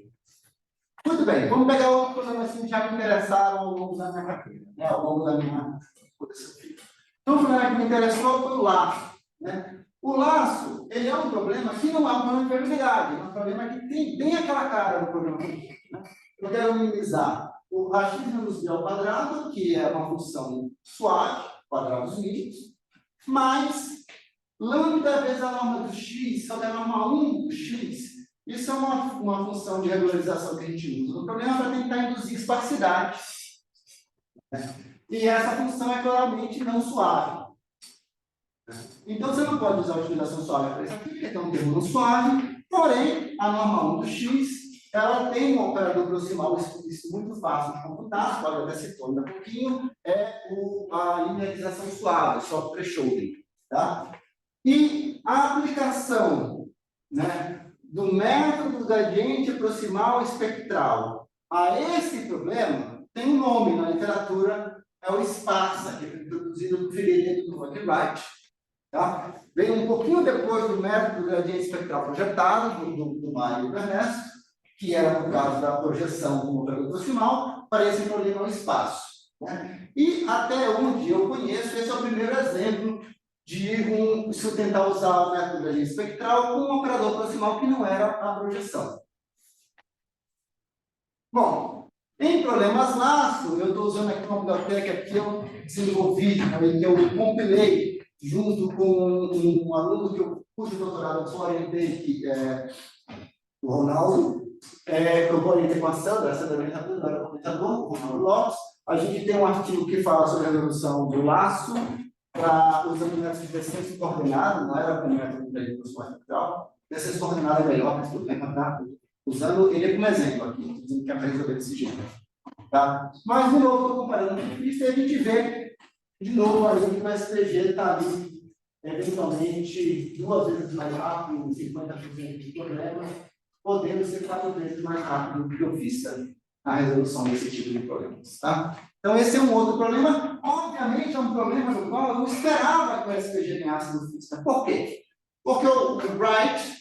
Muito bem, vamos pegar outro problema assim que já me interessaram ao longo da minha carreira, né? Ao longo da minha filosofia. Então, o problema que me interessou foi o laço. Né? O laço, ele é um problema que não é um problema de viabilidade, é um problema que tem aquela cara do problema. Né? Eu quero minimizar o AX menos B ao quadrado, que é uma função suave, quadrados mínimos, mais lambda vezes a norma do x, só que a norma 1 do x, Isso é uma função de regularização que a gente usa. O problema é para tentar induzir esparsidade. Né? E essa função é claramente não suave. Então, você não pode usar a utilização suave para isso aqui, porque tem um termo não suave, porém, a norma 1 do x, ela tem um operador proximal isso muito fácil de computar, pode até ser tornar um pouquinho, a linearização suave, soft thresholding. Tá? E a aplicação, né, do método do gradiente proximal espectral a esse problema tem um nome na literatura, é o SPARSA, que foi introduzido por Figueiredo do Wright. Tá? Veio um pouquinho depois do método do gradiente espectral projetado, do Mário e do Ernesto, que era por causa da projeção como operador proximal, para esse problema no espaço. Né? E até onde eu conheço, esse é o primeiro exemplo de se eu tentar usar o método do gradiente espectral com um operador proximal que não era a projeção. Bom, em problemas laço, eu estou usando aqui uma biblioteca que eu desenvolvi, que eu compilei junto com um aluno cujo doutorado eu orientei, que é o Ronaldo, que eu orientei com a Sandra era comentador, o Ronaldo Lopes. A gente tem um artigo que fala sobre a resolução do laço, usando o método de descenso coordenado, não era com o método de resolução espectral. Descenso coordenado é melhor, mas tudo bem, tá? Usando ele como exemplo aqui, dizendo que é para resolver desse jeito. Tá? Mas, de novo, estou comparando com isso e a gente vê, de novo, a gente que o STG está ali, eventualmente, 2 vezes mais rápido, 50% de problemas, podendo ser 4 vezes mais rápido do que o FISTA na resolução desse tipo de problemas. Tá? Então, esse é um outro problema. Obviamente, é um problema do qual eu não esperava que o SPG ganhasse do FISTA. Por quê? Porque o Wright,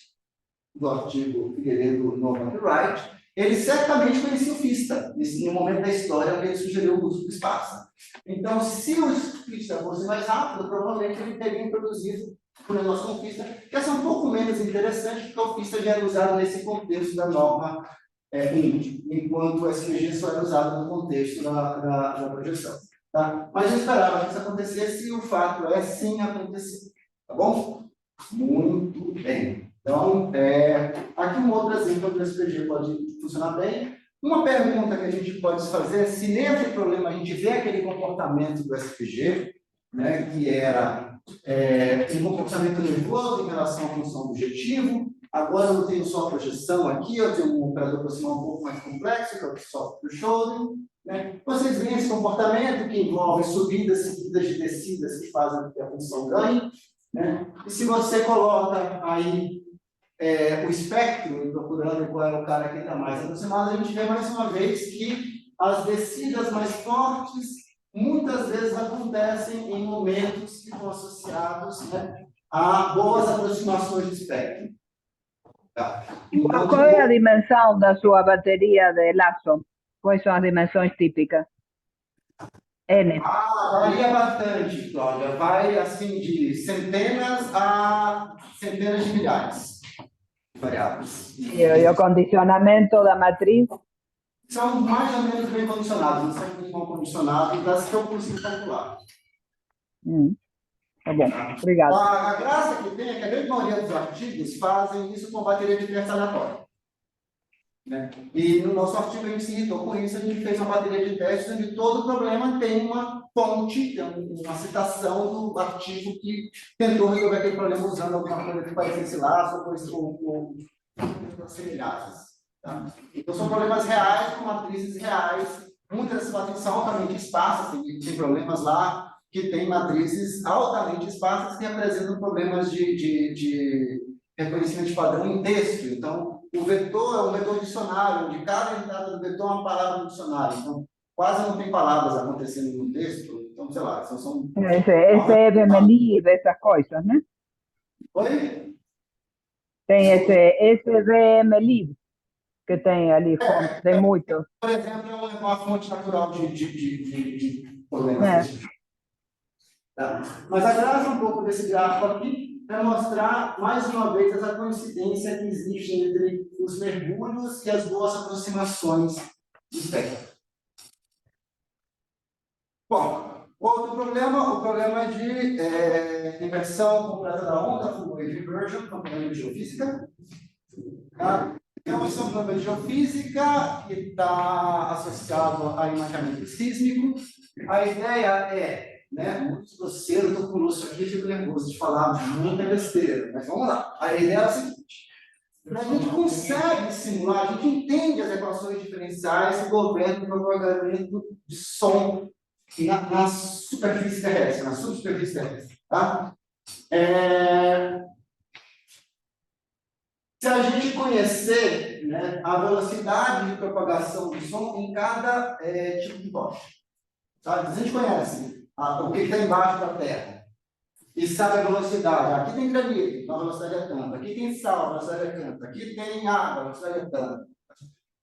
do artigo Figueiredo Novan Wright, ele certamente conhecia o FISTA, no momento da história onde ele sugeriu o uso do espaço. Então, se o FISTA fosse mais rápido, provavelmente ele teria introduzido o negócio com o FISTA, que é um pouco menos interessante, porque o FISTA já era usado nesse contexto da norma 1, enquanto o SPG só era usado no contexto da projeção. Tá? Mas eu esperava que isso acontecesse e o fato é sim acontecer. Tá bom? Muito bem. Então, aqui um outro exemplo do SPG pode funcionar bem. Uma pergunta que a gente pode fazer é se nesse problema a gente vê aquele comportamento do SPG, né, que era um comportamento nervoso em relação à função do objetivo. Agora eu não tenho só a projeção aqui, eu tenho um operador proximal um pouco mais complexo, que é o soft thresholding. Né? Vocês veem esse comportamento que envolve subidas seguidas de descidas que fazem com que a função ganhe. Né? E se você coloca aí o espectro, procurando qual é o cara que está mais aproximado, a gente vê mais uma vez que as descidas mais fortes muitas vezes acontecem em momentos que estão associados, né, a boas aproximações de espectro. Tá. Então, Qual é a dimensão da sua bateria de laço? Quais são as dimensões típicas? N. Varia bastante, Cláudia. Vai assim de centenas a centenas de milhares de variáveis. E o condicionamento da matriz? São mais ou menos bem condicionados, não são muito mal condicionados, das que eu consigo calcular. Tá bom, obrigado. A graça que tem é que a grande maioria dos artigos fazem isso com bateria de teste aleatória. Né? E no nosso artigo a gente se irritou com isso, a gente fez uma bateria de testes onde todo problema tem uma fonte, tem uma citação do artigo que tentou resolver aquele problema usando alguma coisa que parecesse laço ou semelhantes. Tá? Então são problemas reais com matrizes reais. Muitas dessas matrizes são altamente esparsas, tem problemas lá que tem matrizes altamente esparsas que apresentam problemas de reconhecimento de padrão em texto. Então, o vetor é um vetor dicionário, onde cada entrada do vetor é uma palavra no dicionário. Então, quase não tem palavras acontecendo no texto. Então, sei lá, são... SVMLib, essas coisas, né? Oi? Tem esse SVMLib, que tem ali, tem muito. Por exemplo, é uma fonte natural de problemas. Tá? Mas a graça um pouco desse gráfico aqui é mostrar, mais uma vez, essa coincidência que existe entre os mergulhos e as boas aproximações do espectro. Bom, outro problema, o problema de inversão completa da onda, full wave inversion, que é um problema de geofísica. Tá? Esse é um problema de geofísica que está associado a imaginamento sísmico. A ideia é, né, muito grosseiro, estou com o Lúcio aqui, fico nervoso de falar muita besteira, mas vamos lá. A ideia é a seguinte: a gente consegue simular, a gente entende as equações diferenciais que governam o propagamento de som na superfície terrestre, na subsuperfície terrestre. Tá? Se a gente conhecer, né, a velocidade de propagação do som em cada tipo de rocha, sabe? Se a gente conhece o que está embaixo da Terra e sabe a velocidade, aqui tem granito, a velocidade é tanto, aqui tem sal, a velocidade é tanto, aqui tem água, a velocidade é tanto.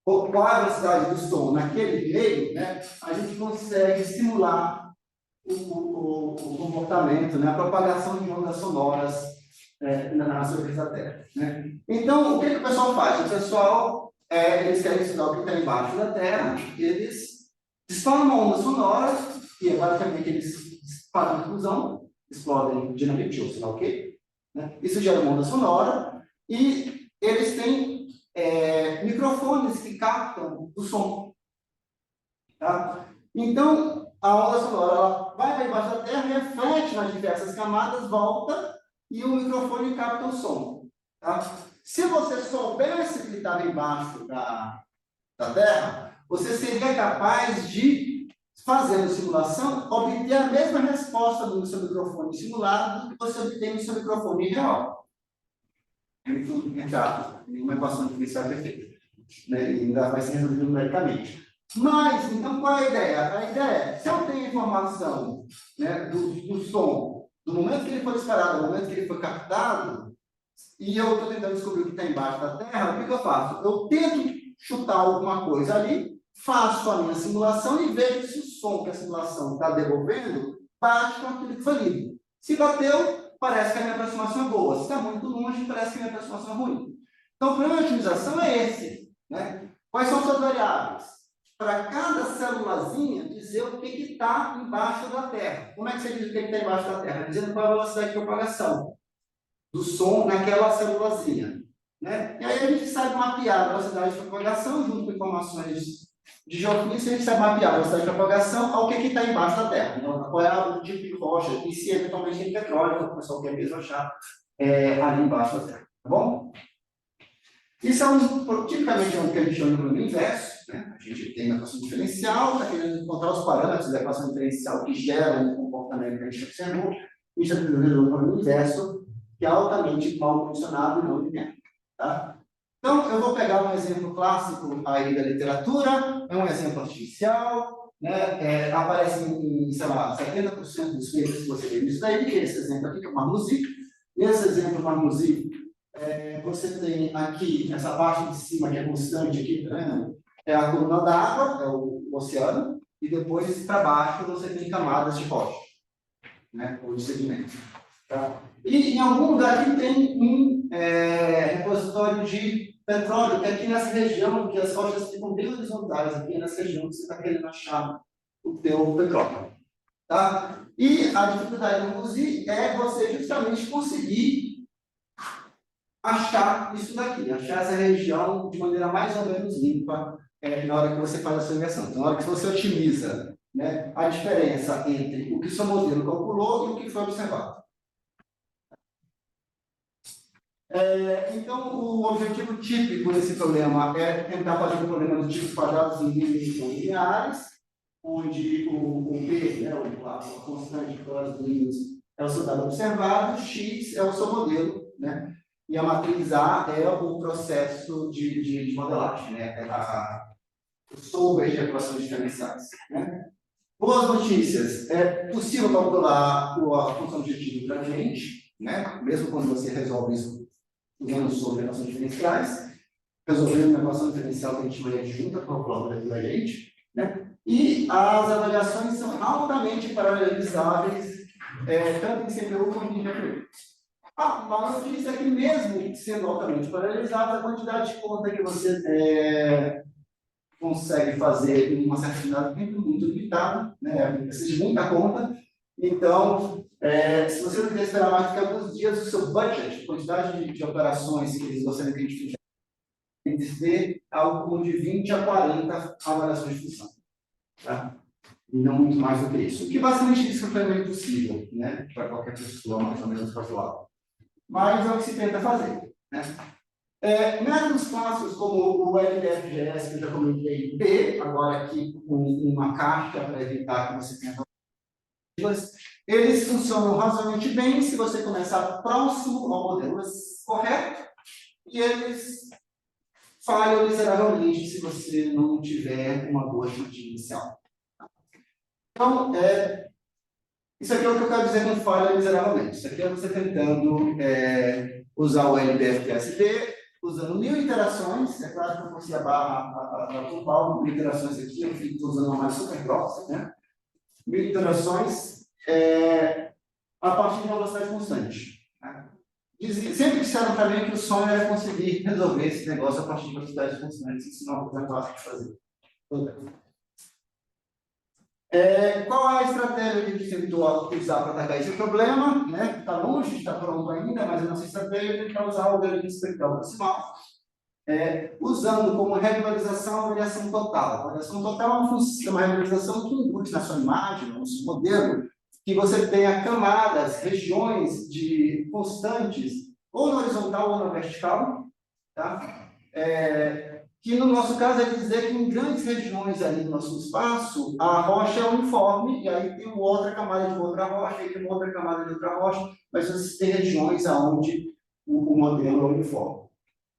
Qual a velocidade do som naquele meio, né, a gente consegue simular o comportamento, né, a propagação de ondas sonoras na superfície da Terra. Né? Então, o que o pessoal faz? O pessoal, eles querem estudar o que está embaixo da Terra, eles disparam uma onda sonora, que é basicamente eles fazem fusão, explodem dinamite, ou sei lá o quê. Né? Isso gera uma onda sonora, e eles têm microfones que captam o som. Tá? Então, a onda sonora ela vai para embaixo da Terra, reflete nas diversas camadas, volta, e o microfone capta o som. Tá? Se você soubesse o que estava embaixo da Terra, você seria capaz de, fazendo simulação, obter a mesma resposta do seu microfone simulado do que você obtém no seu microfone real. Nenhuma equação diferencial perfeita. Né? E ainda vai ser resolvido numericamente. Mas, então, qual é a ideia? A ideia é, se eu tenho informação, né, do som, do momento que ele foi disparado, do momento que ele foi captado, e eu estou tentando descobrir o que está embaixo da Terra, o que eu faço? Eu tento chutar alguma coisa ali, faço a minha simulação e vejo se o som que a simulação está devolvendo bate com aquilo que foi lido. Se bateu, parece que a minha aproximação é boa. Se está muito longe, parece que a minha aproximação é ruim. Então, o problema de otimização é esse. Né? Quais são suas variáveis? Para cada célulazinha, dizer o que está embaixo da Terra. Como é que você diz o que está embaixo da Terra? Dizendo qual é a velocidade de propagação do som naquela célulazinha. Né? E aí a gente sabe mapear a velocidade de propagação, junto com informações de geofísica, a gente sabe mapear a velocidade de propagação ao que está embaixo da Terra. Então, qual é o tipo de rocha, e se eventualmente tem petróleo, que o pessoal quer mesmo achar ali embaixo da Terra. Tá bom? Isso é tipicamente o que a gente chama de problema inverso. Né? A gente tem uma equação diferencial, está querendo encontrar os parâmetros da equação diferencial que geram o comportamento que a gente observou, e está tentando um problema inverso, que é altamente mal condicionado e não linear. Tá? Então, eu vou pegar um exemplo clássico aí da literatura, é um exemplo artificial, né? Aparece em, sei lá, 70% dos papers que você vê nisso daí, que é esse exemplo aqui, que é o Marmouzy. Nesse exemplo Marmouzy, você tem aqui, essa parte de cima que é constante aqui, tá vendo? É a coluna d'água, é o oceano, e depois para baixo você tem camadas de rocha, né? Ou de sedimento. Tá? E em algum lugar aqui tem um repositório de petróleo, que é aqui nessa região, que as rochas ficam bem horizontais, aqui nessa região que você está querendo achar o teu petróleo. Tá? E a dificuldade do Marmouzy é você justamente conseguir achar isso daqui, achar essa região de maneira mais ou menos limpa na hora que você faz a sua inversão. Então, na hora que você otimiza, né, a diferença entre o que o seu modelo calculou e o que foi observado. Então, o objetivo típico desse problema é tentar fazer um problema do tipo quadrados em níveis lineares, onde o P, né, a constante pelas linhas, é o seu dado observado, X é o seu modelo, né? E a matriz A é o processo de modelagem, né? O software de equações diferenciais. Né? Boas notícias, é possível calcular a função objetiva do gradiente, né? Mesmo quando você resolve isso usando sobre equações diferenciais, resolvendo uma equação diferencial que a gente chama de adjunta, calculadora do gradiente, né? E as avaliações são altamente paralelizáveis, tanto em CPU quanto em GPU. A má notícia é que, mesmo sendo altamente paralelizável, a quantidade de conta que você consegue fazer em uma certa unidade é muito limitada, né? Precisa de muita conta. Então, se você não quiser esperar mais do que alguns dias, o seu budget, a quantidade de operações que eles gostariam que a gente fizesse, eles dê algo como de 20 a 40 avaliações de função. Tá? E não muito mais do que isso. O que basicamente diz que é plenamente possível, né? Para qualquer pessoa mais ou menos casual. Mas é o que se tenta fazer. Né? Métodos clássicos como o LDFGS, que eu já comentei, P, agora aqui com uma caixa para evitar que você tenha eles funcionam razoavelmente bem se você começar próximo ao modelo correto, e eles falham miseravelmente se você não tiver uma boa estimativa inicial. Então, isso aqui é o que eu quero dizer com falha miseravelmente. Isso aqui é você tentando usar o LDFSD, usando 1000 interações. É claro que eu fosse a barra global, 1000 interações aqui, eu estou usando uma mais super grossa, né? 1000 interações a partir de uma velocidade constante. Né? Sempre disseram para mim que o sonho era conseguir resolver esse negócio a partir de velocidades constantes. Isso não é uma coisa fácil de fazer. Qual é a estratégia que a gente tentou usar para atacar esse problema? Está longe, está pronto ainda, mas a nossa estratégia é tentar usar o algoritmo espectral proximal, usando como regularização a variação total. A variação total é uma regularização que induz na sua imagem, no seu modelo, que você tenha camadas, regiões de constantes, ou na horizontal ou na vertical, tá? Que no nosso caso é dizer que em grandes regiões ali do nosso espaço, a rocha é uniforme, e aí tem uma outra camada de outra rocha, e tem uma outra camada de outra rocha, mas você tem regiões onde o modelo é uniforme.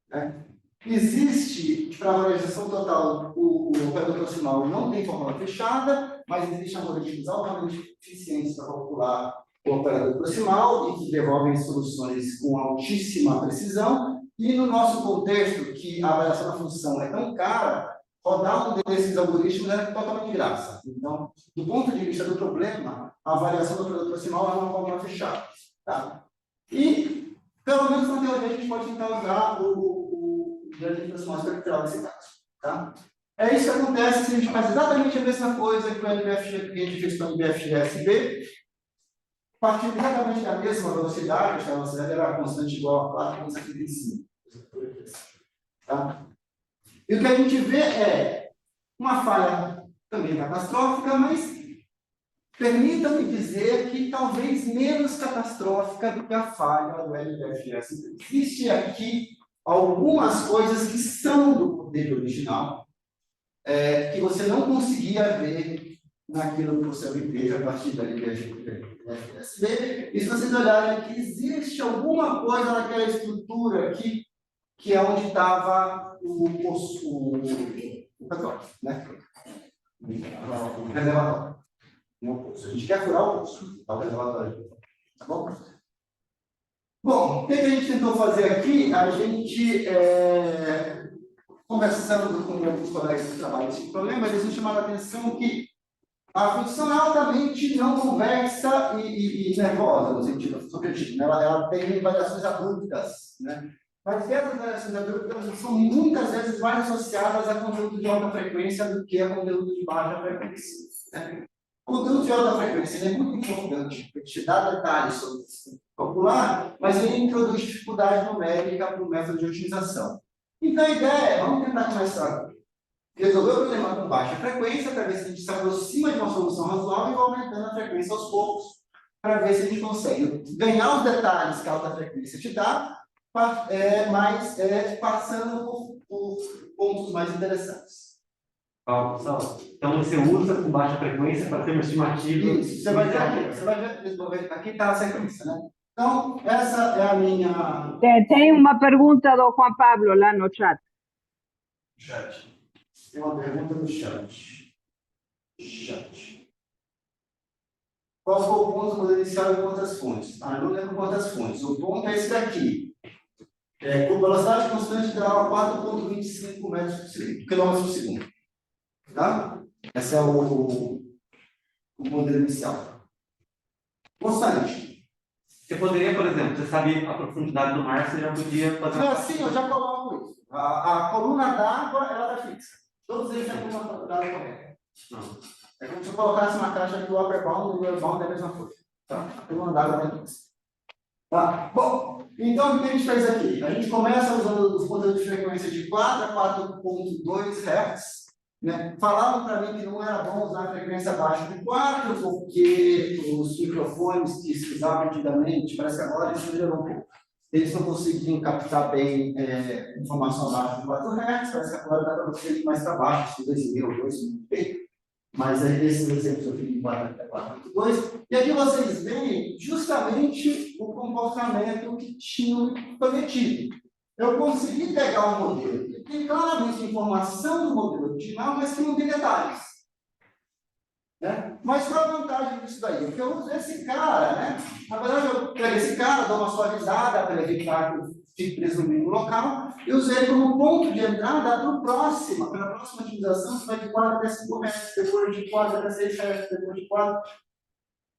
Né? Existe, para a valorização total, o operador proximal não tem fórmula fechada, mas existem algoritmos altamente eficientes para calcular o operador proximal e que devolvem soluções com altíssima precisão. E no nosso contexto, que a avaliação da função é tão cara, rodar um desses algoritmos é totalmente de graça. Então, do ponto de vista do problema, a avaliação do operador proximal é uma fórmula fechada. Tá? E, pelo menos na teoria, a gente pode tentar usar o grande proximal espectral nesse caso. Tá? É isso que acontece se a gente faz exatamente a mesma coisa que o LBFG, que a gente fez com o LBFG-SB, partindo exatamente da mesma velocidade, a velocidade era constante igual a 4,75. Tá? E o que a gente vê é uma falha também catastrófica, mas permita-me dizer que talvez menos catastrófica do que a falha do LBFS. Existe aqui algumas coisas que são do modelo original, que você não conseguia ver naquilo que você obteve a partir da LBFSB. E se vocês olharem aqui, existe alguma coisa naquela estrutura aqui, que é onde estava o petróleo, né? O reservatório. A gente quer furar o poço, o reservatório. Tá bom? Bom, o que a gente tentou fazer aqui? A gente, conversando com alguns colegas que trabalham nesse problema, eles me chamaram a atenção que a função é altamente não convexa e nervosa, no sentido subjetivo. Ela tem variações abruptas, né? Mas essas variações abruptas são muitas vezes mais associadas a conteúdo de alta frequência do que a conteúdo de baixa frequência. Né? O conteúdo de alta frequência é muito importante, porque te dá detalhes sobre o sistema calcular, mas ele introduz dificuldade numérica para o método de otimização. Então a ideia é, vamos tentar começar a resolver o problema com baixa frequência, para ver se a gente se aproxima de uma solução razoável e vai aumentando a frequência aos poucos, para ver se a gente consegue ganhar os detalhes que a alta frequência te dá, mas passando por pontos mais interessantes. Então você usa com baixa frequência para ter uma estimativa. Isso, você vai ver aqui está a sequência, né? Então, essa é a minha. Tem uma pergunta do Juan Pablo lá no chat. Chat. Tem uma pergunta no chat. Qual foi o ponto do modelo inicial e quantas fontes? Eu não lembro quantas fontes. O ponto é esse daqui. Com velocidade constante dá 4,25 metros por segundo, quilômetros por segundo. Tá? Esse é o modelo inicial. Constante. Você poderia, por exemplo, você sabe a profundidade do mar, você já podia fazer. Sim, eu já coloco isso. A coluna d'água, ela está fixa. Todos eles têm a coluna d'água correta. É como se eu colocasse uma caixa aqui do upper bound e o lower bound é a mesma coisa. Tá? A coluna d'água está fixa. Tá? Bom, então o que a gente fez aqui? A gente começa usando os conteúdos de frequência de 4 a 4.2 Hz. Né? Falavam para mim que não era bom usar a frequência abaixo de 4, porque os microfones que se usavam antigamente, parece que agora isso melhorou um pouco. Eles não conseguiam captar bem informação abaixo de 4 Hz, parece que agora dá para você ir mais para baixo, 2.000, 2.000. Mas esses exemplos eu fiz de 4 até 4.2. E aqui vocês veem justamente o comportamento que tinham prometido. Eu consegui pegar um modelo que tem claramente informação do modelo original, mas que não tem detalhes. Né? Mas qual a vantagem disso daí? Porque eu uso esse cara, né? Na verdade, eu pego esse cara, dou uma suavizada para evitar que eu fique preso no mínimo local, e usei ele como ponto de entrada para a próxima otimização, que vai de 4 até 5 Hz, depois de 4 até 6 Hz, depois de 4.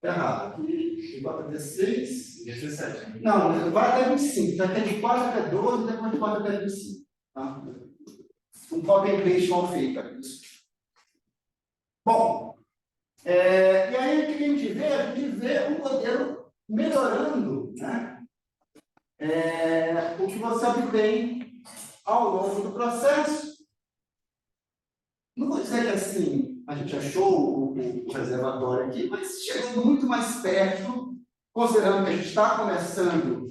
Errado. Aqui, de 4 até 6. 17. Não, vai até 25. Vai ter de 4 até 12, depois de 4 até 25. Tá? Um copy and paste mal feito. Bom, e aí o que a gente vê? A gente vê o modelo melhorando, né? O que você obtém ao longo do processo. Não vou dizer que assim, a gente achou o reservatório aqui, mas chegando muito mais perto, considerando que a gente está começando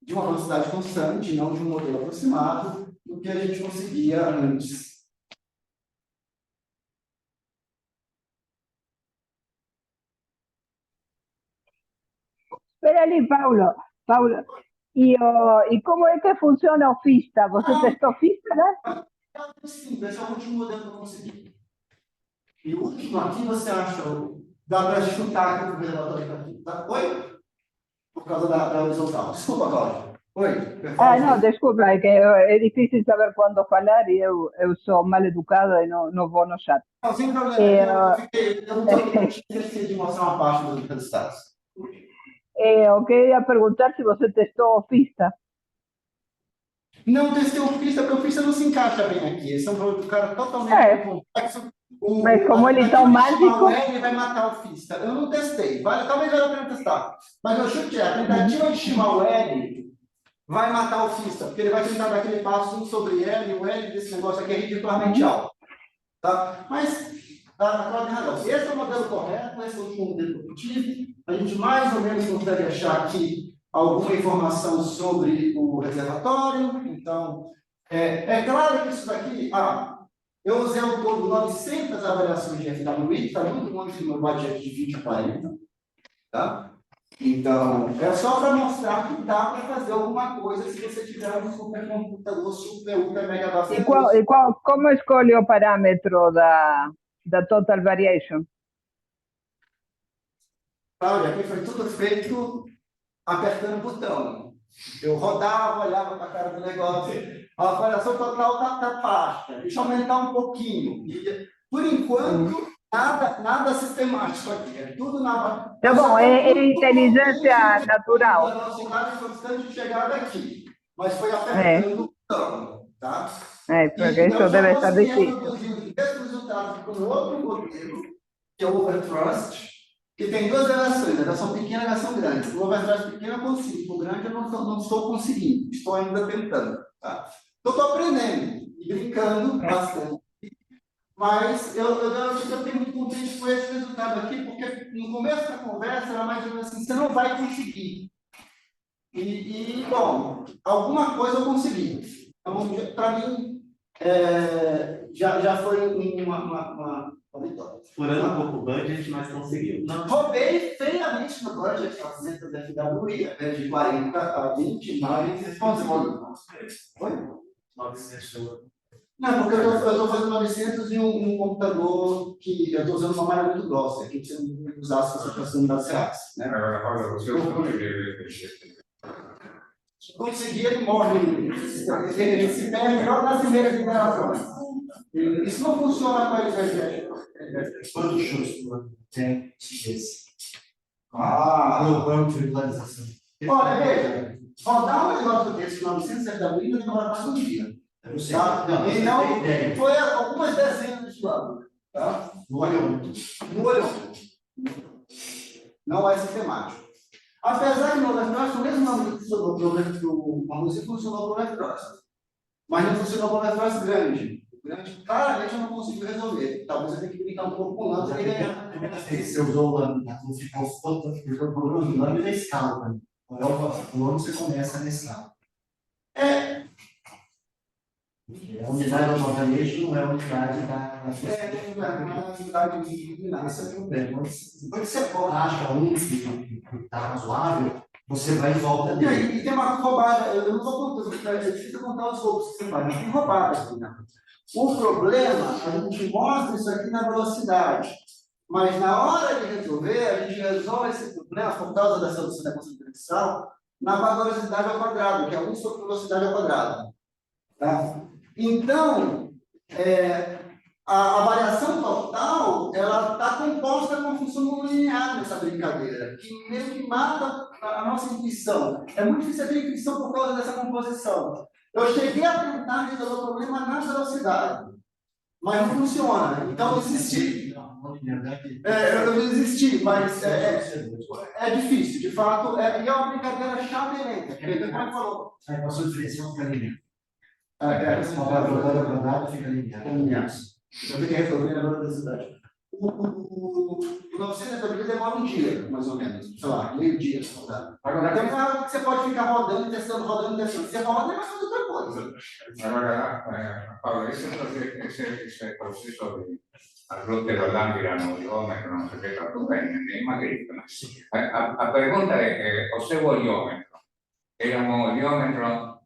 de uma velocidade constante, não de um modelo aproximado, do que a gente conseguia antes. Espera ali, Paulo. Paulo, e como é que funciona o FISTA? Você testou FISTA, né? Sim, esse é o último modelo que eu consegui. E o último aqui, você acha, dá para chutar aqui o reservatório está aqui, tá? Oi? Por causa da horizontal. Desculpa, Cláudio. Oi. Não, desculpa, é que é difícil saber quando falar e eu sou mal educada e não vou no chat. Não, sem problema. Eu esqueci de mostrar uma parte dos resultados. Eu queria perguntar se você testou o FISTA. Não testei o FISTA, porque o FISTA não se encaixa bem aqui. Esse é um cara totalmente complexo. Mas como ele é tão mágico... Ele vai matar o FISTA. Eu não testei. Talvez valha a pena testar. Mas eu chutei. A tentativa de estimar o L vai matar o FISTA, porque ele vai tentar dar aquele passo 1 sobre L, e o L desse negócio aqui é ridiculamente alto. Tá? Mas, a Cláudia tem razão. Esse é o modelo correto, esse é o último modelo que eu tive. A gente mais ou menos consegue achar aqui alguma informação sobre o reservatório. Então, é claro que isso daqui, eu usei ao todo 900 avaliações de FWI, está muito longe do meu budget de 20 a 40. Tá? Então, é só para mostrar que dá para fazer alguma coisa se você tiver um supercomputador super, ultra, mega bastante. Como escolhe o parâmetro da total variation? Cláudia, aqui foi tudo feito apertando o botão. Eu rodava, olhava para a cara do negócio. A avaliação total está baixa. Deixa eu aumentar um pouquinho. E, por enquanto, nada sistemático aqui. É tudo na... Tá bom, é inteligência natural. A velocidade constante de chegada aqui. Mas foi apertando o botão. Tá? Porque isso deve estar difícil. O mesmo resultado com outro modelo, que é o Overthrust, que tem duas versões, a versão pequena e a versão grande. O Overthrust pequeno eu consigo, o grande eu não estou conseguindo, estou ainda tentando. Tá? Então, estou aprendendo e brincando bastante. Mas eu fiquei muito contente com esse resultado aqui, porque no começo da conversa era mais ou menos assim, você não vai conseguir. Bom, alguma coisa eu consegui. Então, para mim, já foi uma vitória. Furando um pouco o budget, mas conseguiu. Roubei feiamente no budget, 400 FWI, ao invés de 40 a 20, mas Oi? 900. Não, porque eu estou fazendo 900 em um computador que eu estou usando uma malha muito grossa, que você não usar se você está usando das reais. Né? Conseguir, ele morre. Ele se perde logo nas primeiras interações. Isso não funciona com a energia. Quantos shows tem esse? No banco de visualização. Olha, veja, rodar um negócio desse 900 FWI não demora mais um dia. Eu não sei. Tá? E não, foi algumas dezenas de anos. Tá? No olho. Não é sistemático. Apesar que no Overthrust, o mesmo nome o Marmuzzi funcionou para o Lefrost, mas não funcionou para o Lefrost grande. O grande, claramente, eu não consigo resolver. Talvez eu tenha que brincar um pouco com o lâmina e ganhar. Você usou o lâmina, não ficou o problema do lâmina é escala. Qual é o nome você começa na escala? A unidade do varejo não é a unidade da Uma unidade de esse é o problema. Depois que você acha um que está razoável, você vai em volta E dele. aí, tem uma roubada, eu não vou contar, é difícil contar os roubos que você faz, mas tem roubada aqui, né? O problema, a gente mostra isso aqui na velocidade, mas na hora de resolver, a gente resolve esse problema, por causa da solução da equação diferencial, na velocidade ao quadrado, que é 1 sobre velocidade ao quadrado. Tá? Então, a variação total, ela está composta com uma função não linear nessa brincadeira, que meio que mata a nossa intuição. É muito difícil ter intuição por causa dessa composição. Eu cheguei a tentar resolver o problema na velocidade, mas não funciona. Então, eu desisti. Eu desisti, mas é difícil, de fato. E é uma brincadeira chata e lenta. Como falou. A equação diferencial fica linear. Uma quadrada fica linear. Eu tenho que resolver na velocidade. O 900 demora um dia, mais ou menos. Sei lá, meio dia. Agora, tem uma que você pode ficar rodando e testando, rodando e testando. Você roda e vai fazer outra coisa. Ahora, Pablo, ese proceso de arrote do lambda no oleómetro, no sé qué, traduca en enigma agrícola. A pergunta é, o seu oleómetro era um oleómetro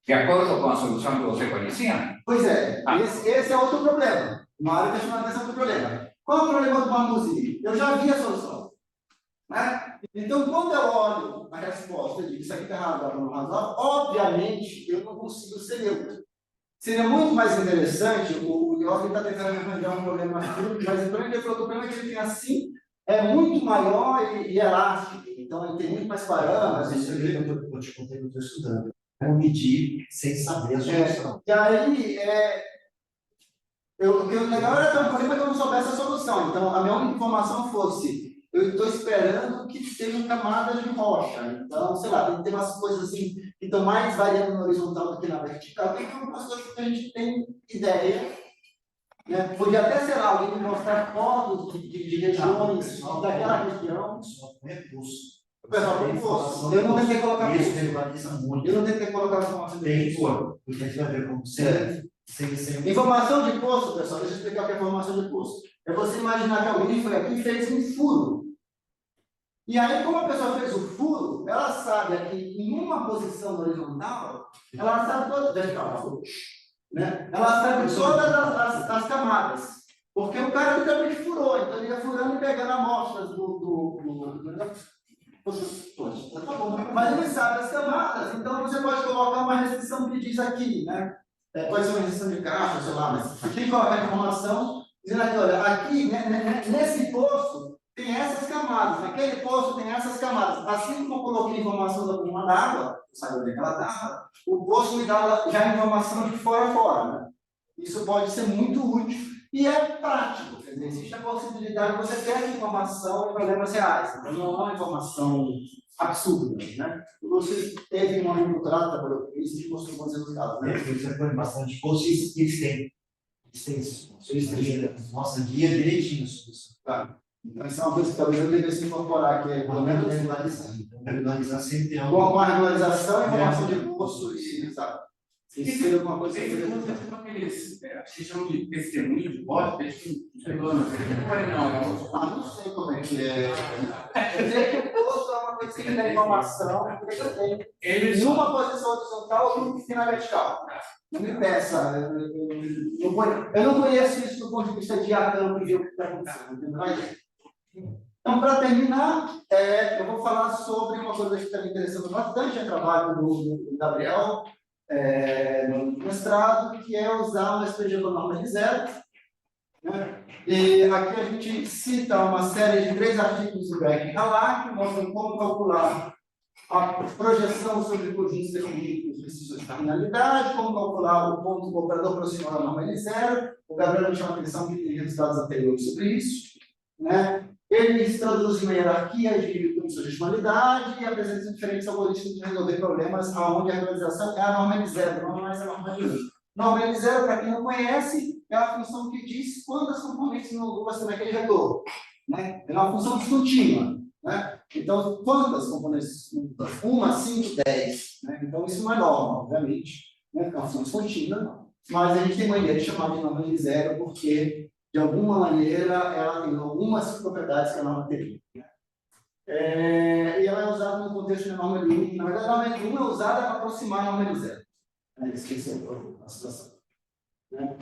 de acordo com a solução que você conhecia? Pois é, esse é outro problema. Uma hora está chamando a atenção do problema. Qual é o problema do Marmuzzi? Eu já vi a solução. Né? Então, quando eu olho a resposta de isso aqui está errado, está não razoável, obviamente eu não consigo ser neutro. Seria muito mais interessante, o Jorge está tentando arranjar um problema mais simples, mas o problema que ele tem assim é muito maior e elástico. Então, ele tem muito mais parâmetros. Isso aqui eu te contei que eu estou estudando. Como medir sem saber a solução. E aí, o legal era ter um problema que eu não soubesse a solução. Então, a minha única informação fosse: eu estou esperando que tenham camadas de rocha. Então, sei lá, tem que ter umas coisas assim que estão mais variando na horizontal do que na vertical. Tem algumas coisas que a gente tem ideia. Né? Podia até, sei lá, alguém me mostrar fotos de regiões daquela região. O pessoal tem poço. Eu não tentei colocar isso poço. rivaliza muito. Eu não tentei colocar informação de Tem que poço. pôr, porque a gente vai ver como sem Informação de poço, pessoal, deixa eu explicar o que é informação de poço. É você imaginar que alguém foi aqui e fez um furo. E aí, como a pessoa fez o furo, ela sabe aqui, em uma posição horizontal, ela sabe todas, né? Ela sabe todas as camadas. Porque o cara literalmente furou, então ele ia furando e pegando amostras tá bom, mas ele sabe as camadas, então você pode colocar uma restrição que diz aqui, né? Pode ser uma restrição de caixa, sei lá, mas aqui tem que colocar a informação dizendo aqui, olha, aqui, né, nesse poço tem essas camadas, naquele poço tem essas camadas. Assim como eu coloquei informação da bomba d'água, sabe onde é que ela estava, o poço me dá já a informação de fora a fora, né? Isso pode ser muito útil e é prático. Quer dizer, existe a possibilidade de você ter essa informação em problemas reais. Então, não é uma informação absurda, né? Você teve um doutorado para isso e mostrou bons resultados, né? Você põe bastante poço e eles têm nossa guia direitinho sobre isso. Tá. Então, isso é uma coisa que talvez eu devesse incorporar aqui, pelo menos regularizar sempre tem algo. com a regularização, informação de poço e sabe? Isso seria alguma coisa que Se chamam de testemunho de voz, não sei como é que é. Quer dizer que o poço é uma coisa que dá informação que eu tenho em uma posição horizontal e uma na vertical. Não me peça. Eu não conheço isso do ponto de vista de acampo e ver o que está acontecendo. Então, para terminar, eu vou falar sobre uma coisa que está me interessando bastante, é o trabalho do Gabriel, no mestrado, que é usar uma SPG com norma de zero. Né? E aqui a gente cita uma série de 3 artigos do Beck e Halak, que mostram como calcular a projeção sobre conjuntos definidos de terminalidade, como calcular o ponto do operador proximal da norma de zero. O Gabriel me chama a atenção que tem resultados anteriores sobre isso. Né? Eles traduzem uma hierarquia de insurgestionalidade e apresenta diferentes algoritmos de resolver problemas onde a regularização é a norma L0, não mais a norma de 1. Norma L0, para quem não conhece, é a função que diz quantas componentes no loop vai ter naquele retorno. Né? É uma função descontínua. Né? Então, quantas componentes? 1, 5, 10. Né? Então, isso não é norma, obviamente. Né? É uma função descontínua, mas a gente tem uma ideia de chamar de norma L0 porque, de alguma maneira, ela tem algumas propriedades que a norma teria. Né? E ela é usada no contexto de norma L1. Na verdade, a norma L1 é usada para aproximar a norma L0. Esqueceu a situação. Né?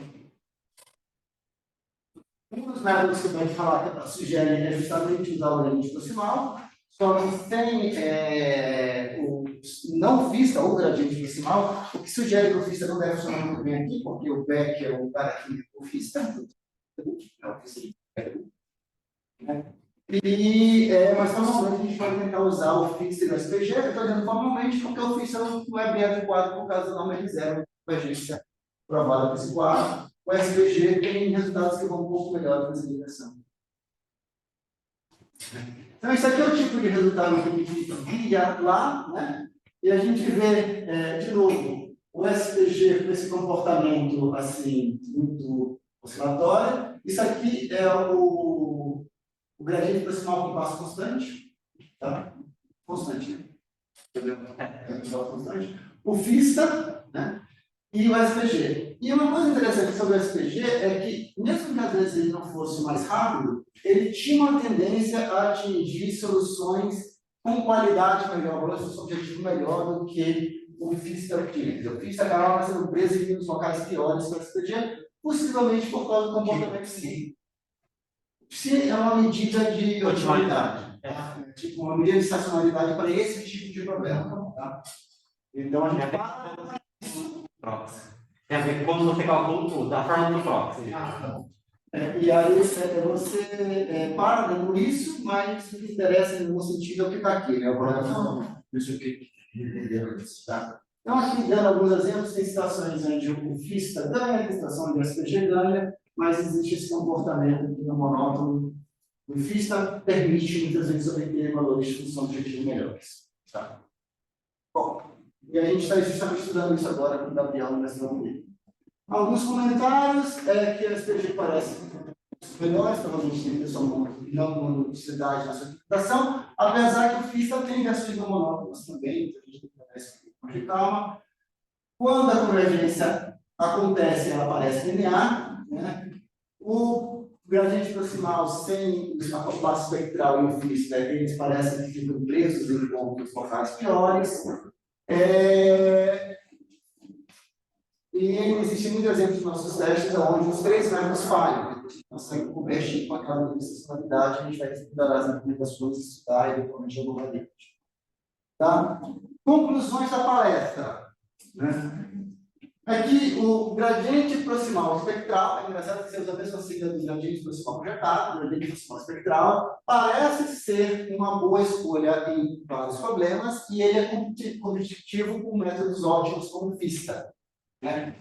Um dos métodos que eu vou falar que sugere é justamente usar o gradiente proximal, só que tem o não vista ou gradiente proximal, o que sugere que o vista não deve funcionar muito bem aqui, porque o back é o cara que o vista, mas normalmente a gente pode tentar usar o fixed e o SPG, eu estou dizendo formalmente porque o fixed não é bem adequado por causa da norma L0, convergência provada por esse quadro. O SPG tem resultados que vão um pouco melhor nessa direção. Então, isso aqui é o tipo de resultado que a gente via lá, né? E a gente vê, de novo, o SPG com esse comportamento assim, muito oscilatório. Isso aqui é o gradiente proximal com passo constante. Tá? Constante, né? Entendeu? Constante. O vista, né? E o SPG. E uma coisa interessante sobre o SPG é que, mesmo que às vezes ele não fosse mais rápido, ele tinha uma tendência a atingir soluções com qualidade melhor, com um objetivo melhor do que o FISTA tinha. O FISTA acabava sendo preso em uns locais piores que o SPG, possivelmente por causa do comportamento psi. Psi é uma medida de otimalidade. Tipo, uma medida de estacionalidade para esse tipo de problema. Tá? Então, a gente para... Proxy. Tem a ver com como você calcula tudo, da forma do proxy. E aí você para dando isso, mas o que interessa no sentido é o que está aqui, né? Isso aqui. Tá? Então, aqui dando alguns exemplos, tem situações onde o FISTA ganha, tem situações onde o SPG ganha, mas existe esse comportamento que no monótono. O FISTA permite muitas vezes obter valores de função objetivo melhores. Tá? Bom, e a gente está justamente estudando isso agora com o Gabriel no mestrado dele. Alguns comentários que a SPG parece melhores, provavelmente tem pessoal não monotonicidade na sua interpretação, apesar que o FISTA tem versões não monótonas também, então a gente tem que tratar isso com de calma. Quando a convergência acontece, ela parece linear, né? O gradiente proximal sem a compasso espectral e o FISTA, eles parecem que ficam presos em pontos locais piores. E existem muitos exemplos nos nossos testes onde os três métodos falham. Nós temos que convergir com aquela necessidade, a gente vai estudar as implementações, estudar e depois jogar adiante. Tá? Conclusões da palestra. Né? Aqui, o gradiente proximal espectral, é engraçado que você usa a mesma sigla do gradiente proximal projetado, o gradiente proximal espectral, parece ser uma boa escolha em vários problemas, e ele é competitivo com métodos ótimos como o FISTA. Né?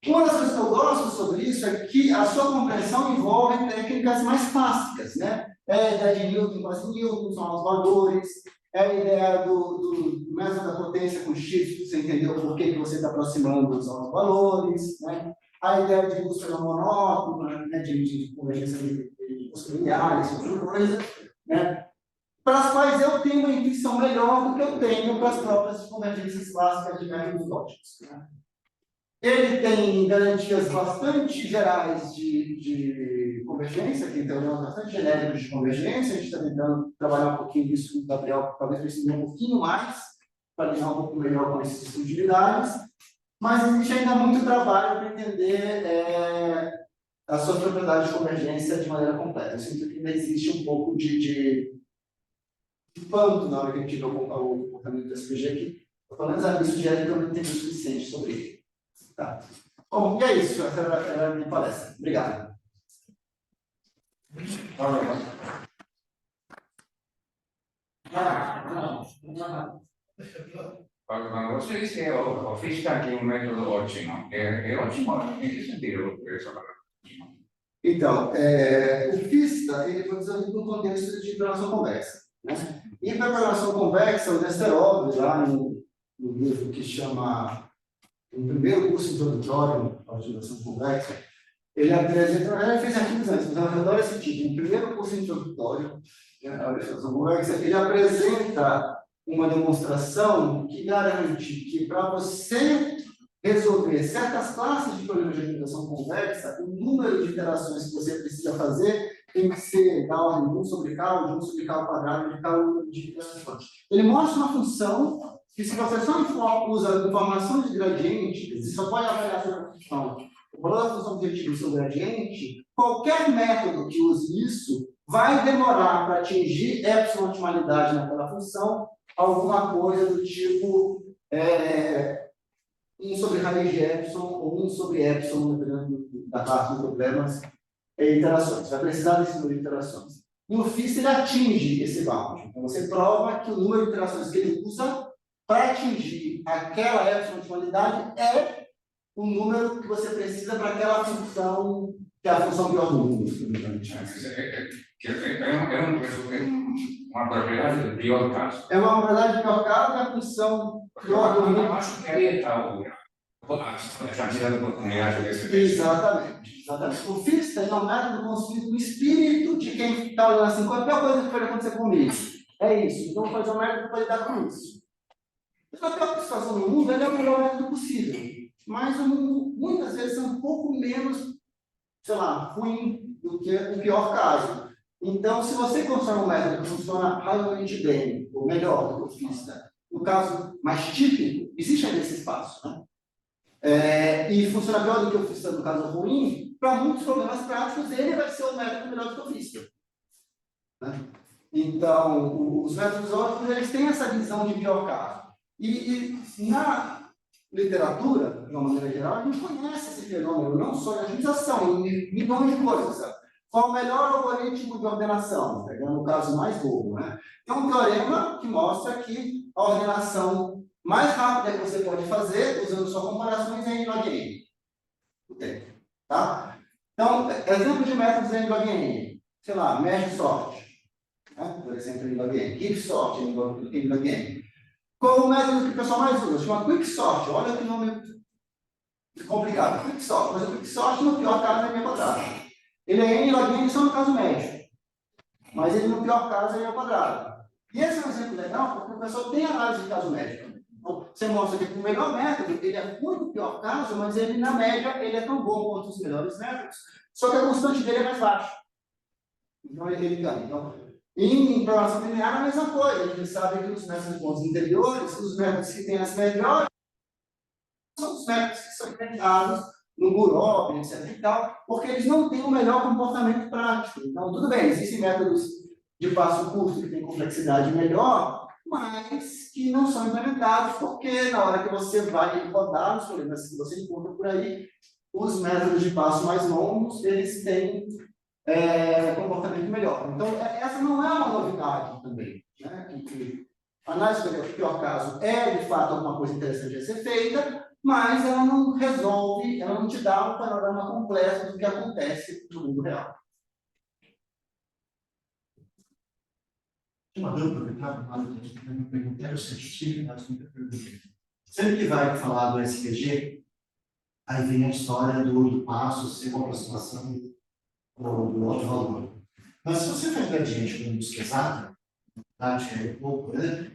Uma das coisas que eu gosto sobre isso é que a sua compreensão envolve técnicas mais clássicas. Né? É a ideia de Newton, quase Newton, são os valores, é a ideia do método da potência com X, você entendeu por que você está aproximando os valores, né? A ideia de bússola monótona, né? de convergência de bússola linear, esse tipo de coisa, né? Para as quais eu tenho uma intuição melhor do que eu tenho para as próprias convergências clássicas de métodos óticos. Né? Ele tem garantias bastante gerais de convergência, tem teoremas bastante genéricos de convergência. A gente está tentando trabalhar um pouquinho disso com o Gabriel, talvez precise um pouquinho mais, para lidar um pouco melhor com esses utilidades. Mas existe ainda muito trabalho para entender as suas propriedades de convergência de maneira completa. Eu sinto que ainda existe um pouco de pântano na hora que a gente vê o comportamento do SPG aqui. Pelo menos a minha sugere que eu não entendi o suficiente sobre ele. Tá. Bom, e é isso. Essa era a minha palestra. Obrigado. Quando você dice o FISTA que é um método ótimo, é ótimo em que sentido essa palavra? Então, o FISTA, ele foi desenvolvido no contexto de programação convexa. Né? E para programação convexa, o Nesterov, lá no livro que chama o primeiro curso introdutório à programação convexa, ele apresenta, ele fez artigos antes, mas eu adoro esse título, o primeiro curso introdutório à programação convexa, ele apresenta uma demonstração que garante que para você resolver certas classes de problemas de organização convexa, o número de interações que você precisa fazer tem que ser da ordem de 1 sobre K, ou de 1 sobre K ao quadrado, de K número de interações. Ele mostra uma função que, se você só usa informação de gradiente, você só pode avaliar sobre a função, o valor da função objetiva do seu gradiente, qualquer método que use isso vai demorar para atingir epsilon otimalidade naquela função, alguma coisa do tipo 1 sobre raiz de epsilon ou 1 sobre epsilon, dependendo da parte dos problemas e interações. Vai precisar desse número de interações. No FIS, ele atinge esse bound. Então, você prova que o número de interações que ele usa para atingir aquela epsilon de qualidade é o número que você precisa para aquela função, que é a função pior do mundo. Uma propriedade do pior caso. É uma propriedade de pior caso, é a função pior do mundo. Eu acho que aí está a quantidade de oportunidades desse tipo. Exatamente. O FIS é um método construído no espírito de quem está olhando assim, qual é a pior coisa que pode acontecer comigo? É isso. Então, vou fazer um método para lidar com isso. A pior situação no mundo é o melhor método possível. Mas o mundo, muitas vezes, é um pouco menos, sei lá, ruim do que o pior caso. Então, se você constrói um método que funciona razoavelmente bem, ou melhor do que o FIS, no caso mais típico, existe ainda esse espaço, né? E funciona pior do que o FIS no caso ruim, para muitos problemas práticos, ele vai ser um método melhor do que o FIS. Né? Então, os métodos ótimos, eles têm essa visão de pior caso. E na literatura, de uma maneira geral, a gente conhece esse fenômeno, não só de otimização, em milhões de coisas. Sabe? Qual o melhor algoritmo de ordenação? Pegando o caso mais bobo. Né? Tem um teorema que mostra que a ordenação mais rápida que você pode fazer, usando só comparações, é em log n. Tá? Então, exemplo de métodos em log n. Sei lá, merge sort. Né? Por exemplo, em log n. Keep sort em log n. Qual o método que o pessoal mais usa? Chama quicksort. Olha que nome complicado. Quicksort. Mas o quicksort, no pior caso, é m quadrado. Ele é n log n só no caso médio. Mas ele, no pior caso, é m quadrado. E esse é um exemplo legal, porque o pessoal tem análise de caso médio. Então, você mostra que o melhor método, ele é ruim no pior caso, mas ele, na média, ele é tão bom quanto os melhores métodos. Só que a constante dele é mais baixa. Então, ele ganha. Então, em programação linear, a mesma coisa. A gente sabe que os métodos de pontos interiores, os métodos que têm as melhores, são os métodos que são inventados no Burov, etc. e tal, porque eles não têm o melhor comportamento prático. Então, tudo bem, existem métodos de passo curto que têm complexidade melhor, mas que não são implementados, porque na hora que você vai rodar os problemas que você encontra por aí, os métodos de passo mais longos, eles têm comportamento melhor. Então, essa não é uma novidade também. Né? Que a análise do pior caso é, de fato, alguma coisa interessante a ser feita, mas ela não resolve, ela não te dá um panorama completo do que acontece no mundo real. Uma dúvida, uma pergunta, eu sempre que vai falar do SVG, aí vem a história do passo, ser uma aproximação do outro valor. Mas se você faz gradiente com busca exata,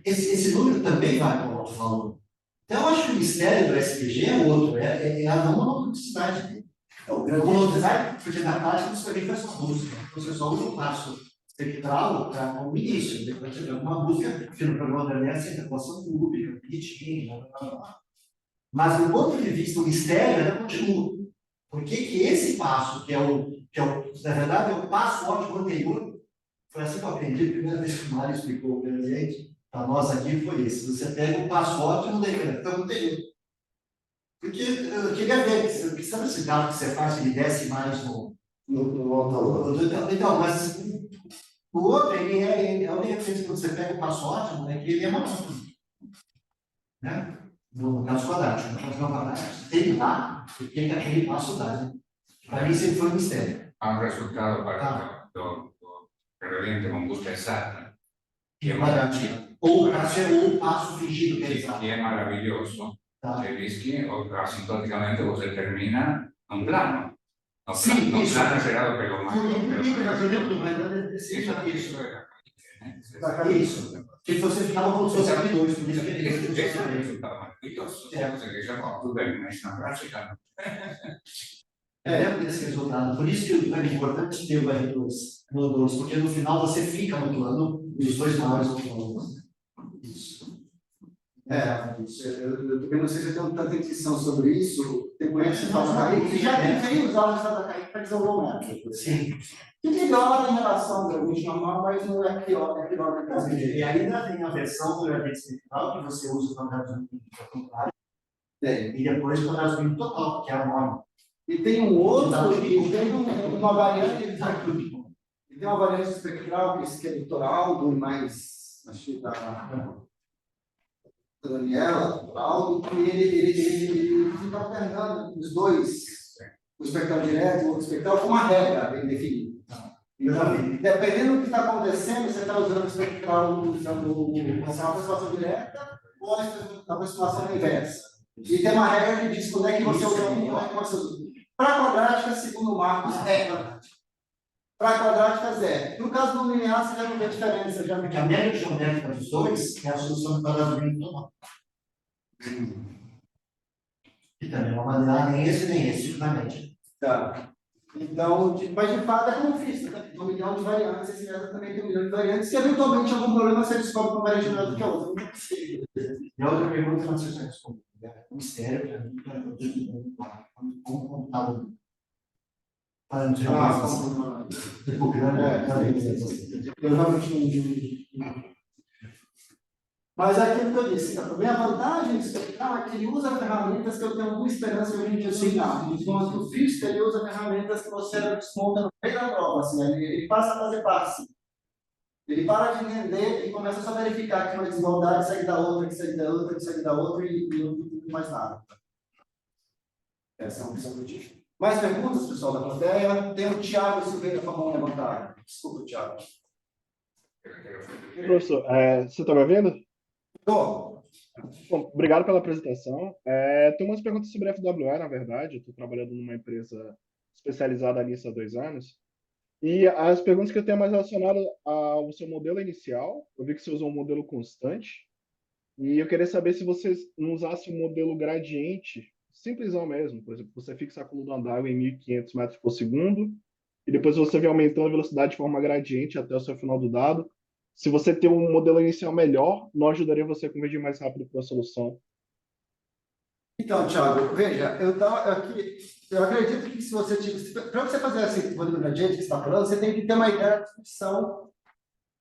esse número também vai para o outro valor. Então, eu acho que o mistério do SVG é outro, é a não monotoxicidade. O monotoxicidade, porque na prática você também faz uma busca. Você só usa o passo espectral para o início, depois você tem uma busca, que no programa da LS é interpolação pública, bonitinho, mas do ponto de vista do mistério, ela continua. Por que esse passo, que é na verdade, é o passo ótimo anterior, foi assim que eu aprendi, a primeira vez que o Mário explicou para a gente, para nós aqui, foi esse. Você pega o passo ótimo então anterior. Porque eu queria ver, sabe esse dado que você faz, ele desce mais no então, mas o outro, ele é a única coisa que você pega o passo ótimo, é que ele é monótono. Né? No caso quadrático. No caso quadrático, tem lá, o que aquele passo dá. Né? Para mim, sempre foi um mistério. Há um resultado para o gradiente com busca exata. Que é quadradinho. Ou o passo fingido que ele que sabe. é maravilhoso. Tá? Levinsky, asintóticamente você termina num plano. No Sim, plano, isso. no plano gerado pelo Isso. Isso. Isso. Se você ficava como se fosse aquele dois, por isso que ele Esse é o resultado maravilhoso. Você que já tudo bem, mas na prática é esse resultado. Por isso que é importante ter o R2 no 2, porque no final você fica no plano e os dois maiores vão para isso. Eu também não sei se eu tenho tanta intuição sobre isso. Tem conhecimento que fala Kaique, já tentei usar o estado da Kaique para desenvolver o método. Sim. Que melhora em relação ao gradient normal, mas não é pior, é pior que a E ainda tem a versão do gradient espectral que você usa para o gradient total. E depois o gradient total, que é a norma. E tem um outro, e tem uma variante, e tem uma variante espectral, que é do Toraldo, mais, acho que da Daniela, Toraldo, que ele fica alternando os dois, o espectral direto e o outro espectral, com uma regra bem definida. Então, dependendo do que está acontecendo, você está usando o espectral, usando a aproximação direta ou a aproximação inversa. E tem uma regra que diz quando é que você usa um, quando é que você usa. Para quadrática, segundo o Marcos, é quadrática. Para quadrática, zero. No caso do linear, você já não vê diferença. Já Porque a média geométrica dos dois é a solução do quadradinho normal. E também uma maneira nem esse, justamente. tá. Então, mas de fato é como fiz, né? Tem 1 milhão de variantes, esse método também tem 1 milhão de variantes. Se eventualmente algum problema você descobre uma variante melhor do que a outra, não é possível. E a outra pergunta, não sei se eu respondo. É um mistério para mim, como computador. Para não ter Eu realmente não entendi. Mas é aquilo que eu disse, a minha vantagem do espectral é que ele usa ferramentas que eu tenho alguma esperança que a gente ensinar. Enquanto o físico, ele usa ferramentas que você desmonta no meio da prova, assim, ele passa a fazer passe. Ele para de entender e começa só a verificar que uma desigualdade segue da outra, que segue da outra, que segue da outra e não tem mais nada. Essa é uma opção que eu tive. Mais perguntas, pessoal da plateia? Tem o Thiago Silveira com a mão levantada. Desculpa, Thiago. Professor, você está me ouvindo? Tô. Bom, obrigado pela apresentação. Tem umas perguntas sobre FWE, na verdade. Eu estou trabalhando numa empresa especializada nisso há 2 anos. E as perguntas que eu tenho mais relacionadas ao seu modelo inicial. Eu vi que você usou um modelo constante. E eu queria saber se você não usasse um modelo gradiente, simplesão mesmo. Por exemplo, você fixa a coluna d'água em 1.500 metros por segundo. E depois você vem aumentando a velocidade de forma gradiente até o seu final do dado. Se você ter um modelo inicial melhor, não ajudaria você a convergir mais rápido para a solução. Então, Thiago, veja, eu acredito que se você tiver. Para você fazer esse modelo gradiente que você está falando, você tem que ter uma ideia da distribuição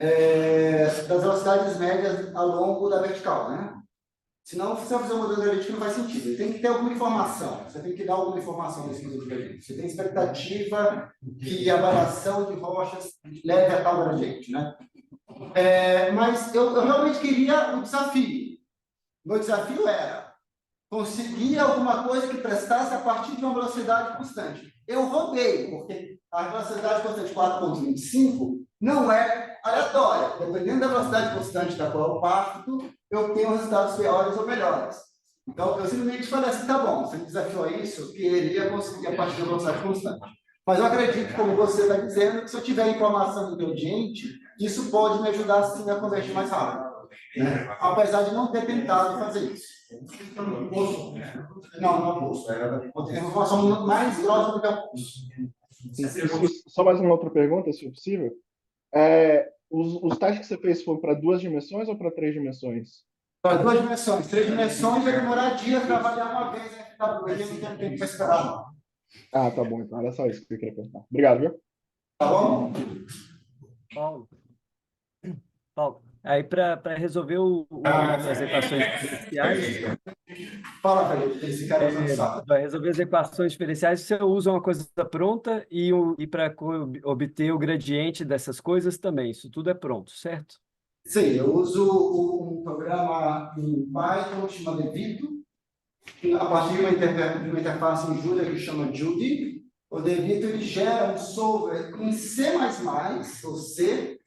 das velocidades médias ao longo da vertical, né? Senão, se você fazer um modelo gradiente, não faz sentido. Ele tem que ter alguma informação. Você tem que dar alguma informação nesse modelo gradiente. Você tem expectativa que a variação de rochas leve a tal gradiente, né? Mas eu realmente queria um desafio. Meu desafio era conseguir alguma coisa que prestasse a partir de uma velocidade constante. Eu roubei, porque a velocidade constante 4,25 não é aleatória. Dependendo da velocidade constante da qual eu parto, eu tenho resultados piores ou melhores. Então, eu simplesmente falei assim, tá bom, você me desafiou a isso, eu queria conseguir a partir de uma velocidade constante. Mas eu acredito, como você está dizendo, que se eu tiver informação inteligente, isso pode me ajudar, sim, a converter mais rápido. Né? Apesar de não ter tentado fazer isso. Não, não é pulso. É uma informação mais grossa do que a pulso. Só mais uma outra pergunta, se possível. Os testes que você fez foram para 2 dimensões ou para 3 dimensões? Para 2 dimensões. 3 dimensões vai demorar dias para avaliar uma vez, né? Não tem tempo para esperar, não. Ah, tá bom, então era só isso que eu queria perguntar. Obrigado, viu? Tá bom? Paulo, aí para resolver as equações diferenciais, Fala, Felipe, esse cara não sabe. para resolver as equações diferenciais, você usa uma coisa pronta e para obter o gradiente dessas coisas também. Isso tudo é pronto, certo? Sim, eu uso um programa em Python que chama Devito, a partir de uma interface em Julia que chama Judy. O Devito ele gera um solver em C++, ou C,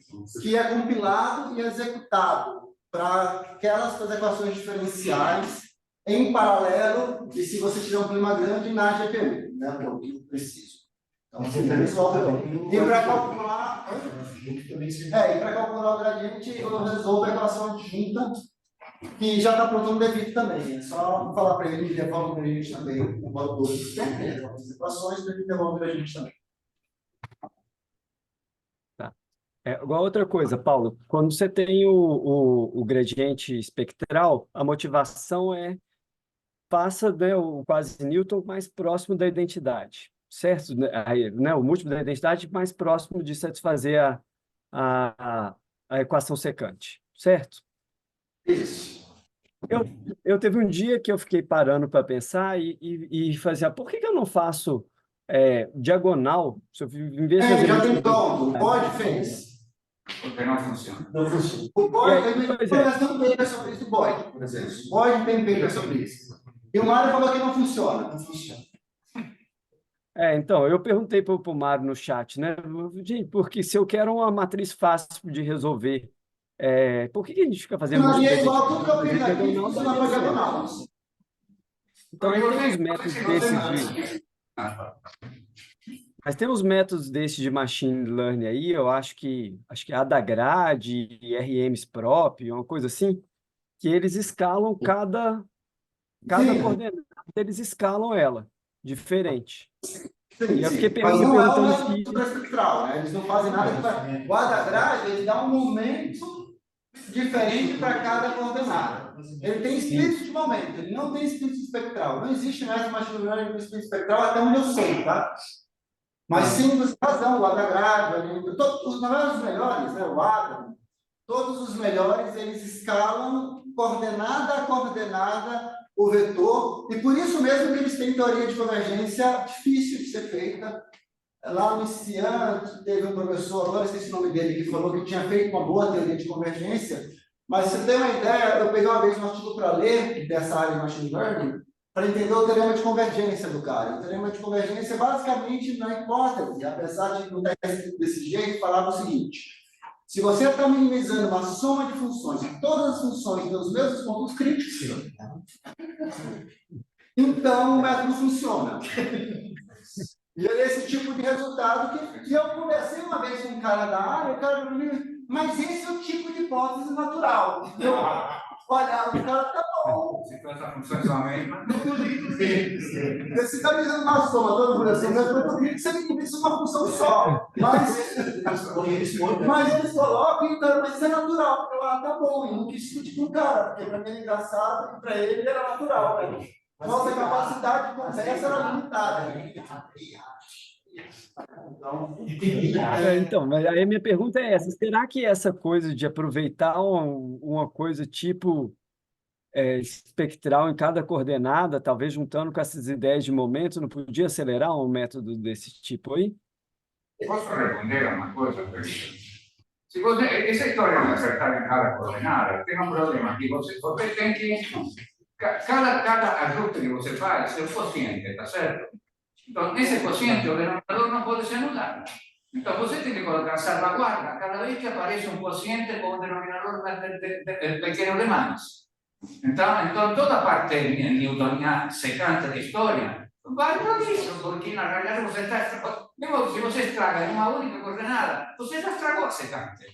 que é compilado e executado para aquelas equações diferenciais em paralelo, e se você tiver um problema grande, na GPU, né? Que é o que eu preciso. Então, você resolve. E para calcular. E para calcular o gradiente, eu resolvo a equação adjunta, que já está pronto no devido também. É só falar para ele que devolve o gradiente também. Eu boto todos os as equações, para ele devolve o gradiente também. Igual outra coisa, Paulo, quando você tem o gradiente espectral, a motivação passa, né, o quase Newton mais próximo da identidade, certo? Aí, né, o múltiplo da identidade mais próximo de satisfazer a equação secante, certo? Isso. Eu teve um dia que eu fiquei parando para pensar e fazia, por que eu não faço diagonal? Se eu, em vez de fazer Já tem múltiplo pronto. O Bode fez. Porque não funciona. Não funciona. O Bode tem pois um paper sobre isso do Bode, por exemplo. O Bode tem um paper sobre isso. E o Mário falou que não funciona. Não funciona. Então, eu perguntei para o Mário no chat, né? Gente, porque se eu quero uma matriz fácil de resolver, por que a gente fica fazendo Não, e é múltiplo igual tudo que eu fiz aqui, diagonal? funciona para diagonal. Então, tem uns métodos desses mas tem uns métodos desses de machine learning aí, eu acho que Adagrad e RMSprop, uma coisa assim, que eles escalam cada Sim. coordenada, eles escalam ela diferente. Sim, E eu fiquei mas não é perguntando uma estrutura espectral, né? Eles não fazem nada. O Adagrad, ele dá um momento diferente para cada coordenada. Ele tem espírito de momento, ele não tem espírito espectral. Não existe mais machine learning com espírito espectral, até onde eu sei, tá? Mas sim, você tem razão, o Adagrad, na verdade, os melhores, né? O Adam, todos os melhores, eles escalam coordenada a coordenada o vetor, e por isso mesmo que eles têm teoria de convergência difícil de ser feita. Lá no Cian, teve um professor, agora esqueci o nome dele, que falou que tinha feito uma boa teoria de convergência, mas se você tem uma ideia, eu peguei uma vez um artigo para ler dessa área de machine learning, para entender o teorema de convergência do cara. O teorema de convergência, basicamente, na hipótese, apesar de não estar escrito desse jeito, falava o seguinte: se você está minimizando uma soma de funções, e todas as funções têm os mesmos pontos críticos, então o método funciona. E é esse tipo de resultado que eu conversei uma vez com um cara da área, o cara falou, mas esse é o tipo de hipótese natural. Entendeu? Olha, o cara tá bom. Se todas as funções são a mesma. Você está me dando uma soma, todo mundo assim, mas eu queria que você me desse uma função só. Mas eles colocam, então, mas isso é natural. Eu, tá bom, eu não quis discutir com o cara, porque para mim é engraçado e para ele era natural. Né? Nossa capacidade de conversa era limitada. Então, mas aí a minha pergunta é essa: será que essa coisa de aproveitar uma coisa tipo espectral em cada coordenada, talvez juntando com essas ideias de momento, não podia acelerar um método desse tipo aí? Posso responder a uma coisa? Se você, essa história de acertar em cada coordenada, tem um problema aqui. Você tem que. Cada ajuste que você faz, seu quociente, tá certo? Então, nesse quociente, o denominador não pode ser anulado. Então, você tem que colocar salvaguarda cada vez que aparece um quociente com um denominador pequeno demais. Então, toda a parte newtoniana secante da história vai para isso, porque na realidade você está. Mesmo se você estraga em uma única coordenada, você já estragou a secante.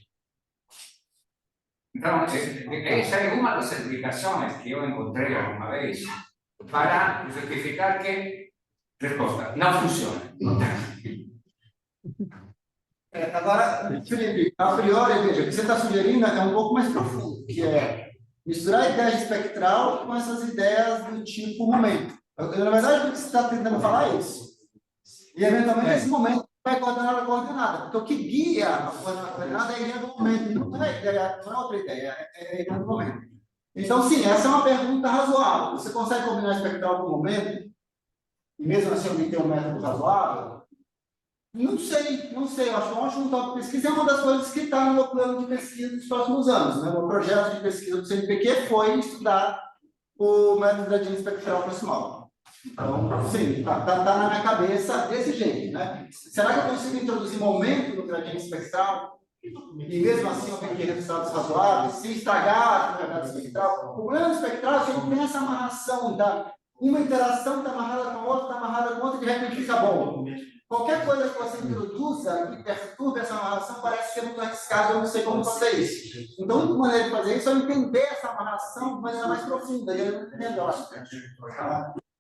Então, essa é uma das explicações que eu encontrei alguma vez para justificar que. Resposta: não funciona. Agora, Felipe, a priori, veja, o que você está sugerindo é um pouco mais profundo, que é misturar a ideia espectral com essas ideias do tipo momento. Na verdade, o que você está tentando falar é isso. E, eventualmente, esse momento vai coordenar a coordenada. Porque o que guia a coordenada é a ideia do momento. Não é outra ideia, é a ideia do momento. Então, sim, essa é uma pergunta razoável. Você consegue combinar espectral com o momento? E mesmo assim obter um método razoável? Não sei, eu acho que um ótimo tópico de pesquisa é uma das coisas que está no meu plano de pesquisa dos próximos anos. Né? O meu projeto de pesquisa do CNPq foi estudar o método gradiente espectral proximal. Então, sim, está na minha cabeça desse jeito. Né? Será que eu consigo introduzir momento no gradiente espectral? e mesmo assim obter resultados razoáveis, sem estragar a atividade espectral. O problema espectral é que ele tem essa amarração, tá? Uma interação está amarrada com a outra, está amarrada com a outra, de repente fica bom. Qualquer coisa que você introduza que perturbe essa amarração parece ser muito arriscado, eu não sei como fazer isso. Então, a única maneira de fazer isso é entender essa amarração de maneira mais profunda, e eu não entendo, eu acho.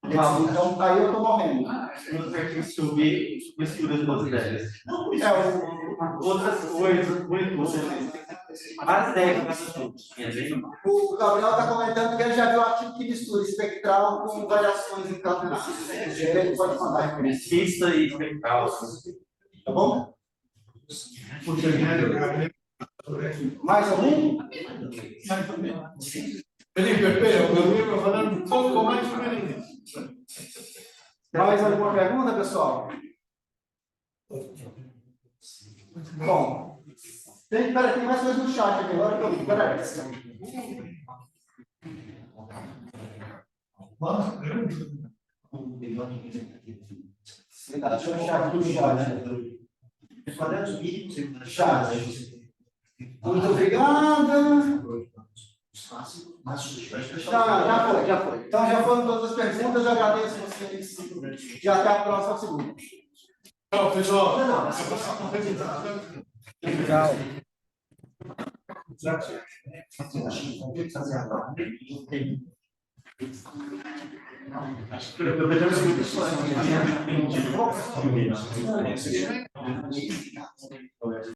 Então, aí eu estou morrendo. Nos artigos que eu vi, mistura as duas ideias. Outras coisas, muito várias técnicas. O Gabriel está comentando que ele já viu o artigo que mistura espectral com variações em campo. Ele pode mandar. Fixa e espectral. Tá bom? Mais algum? Felipe, espera, eu vou falar um pouco mais sobre isso. Mais alguma pergunta, pessoal? Bom, tem mais coisa no chat aqui, agora que eu vi. Peraí. Deixa eu achar aqui o chat. Muito obrigada. Já foi. Então já foram todas as perguntas, eu agradeço vocês. E até a próxima segunda. Tchau, pessoal. Tchau. Acho que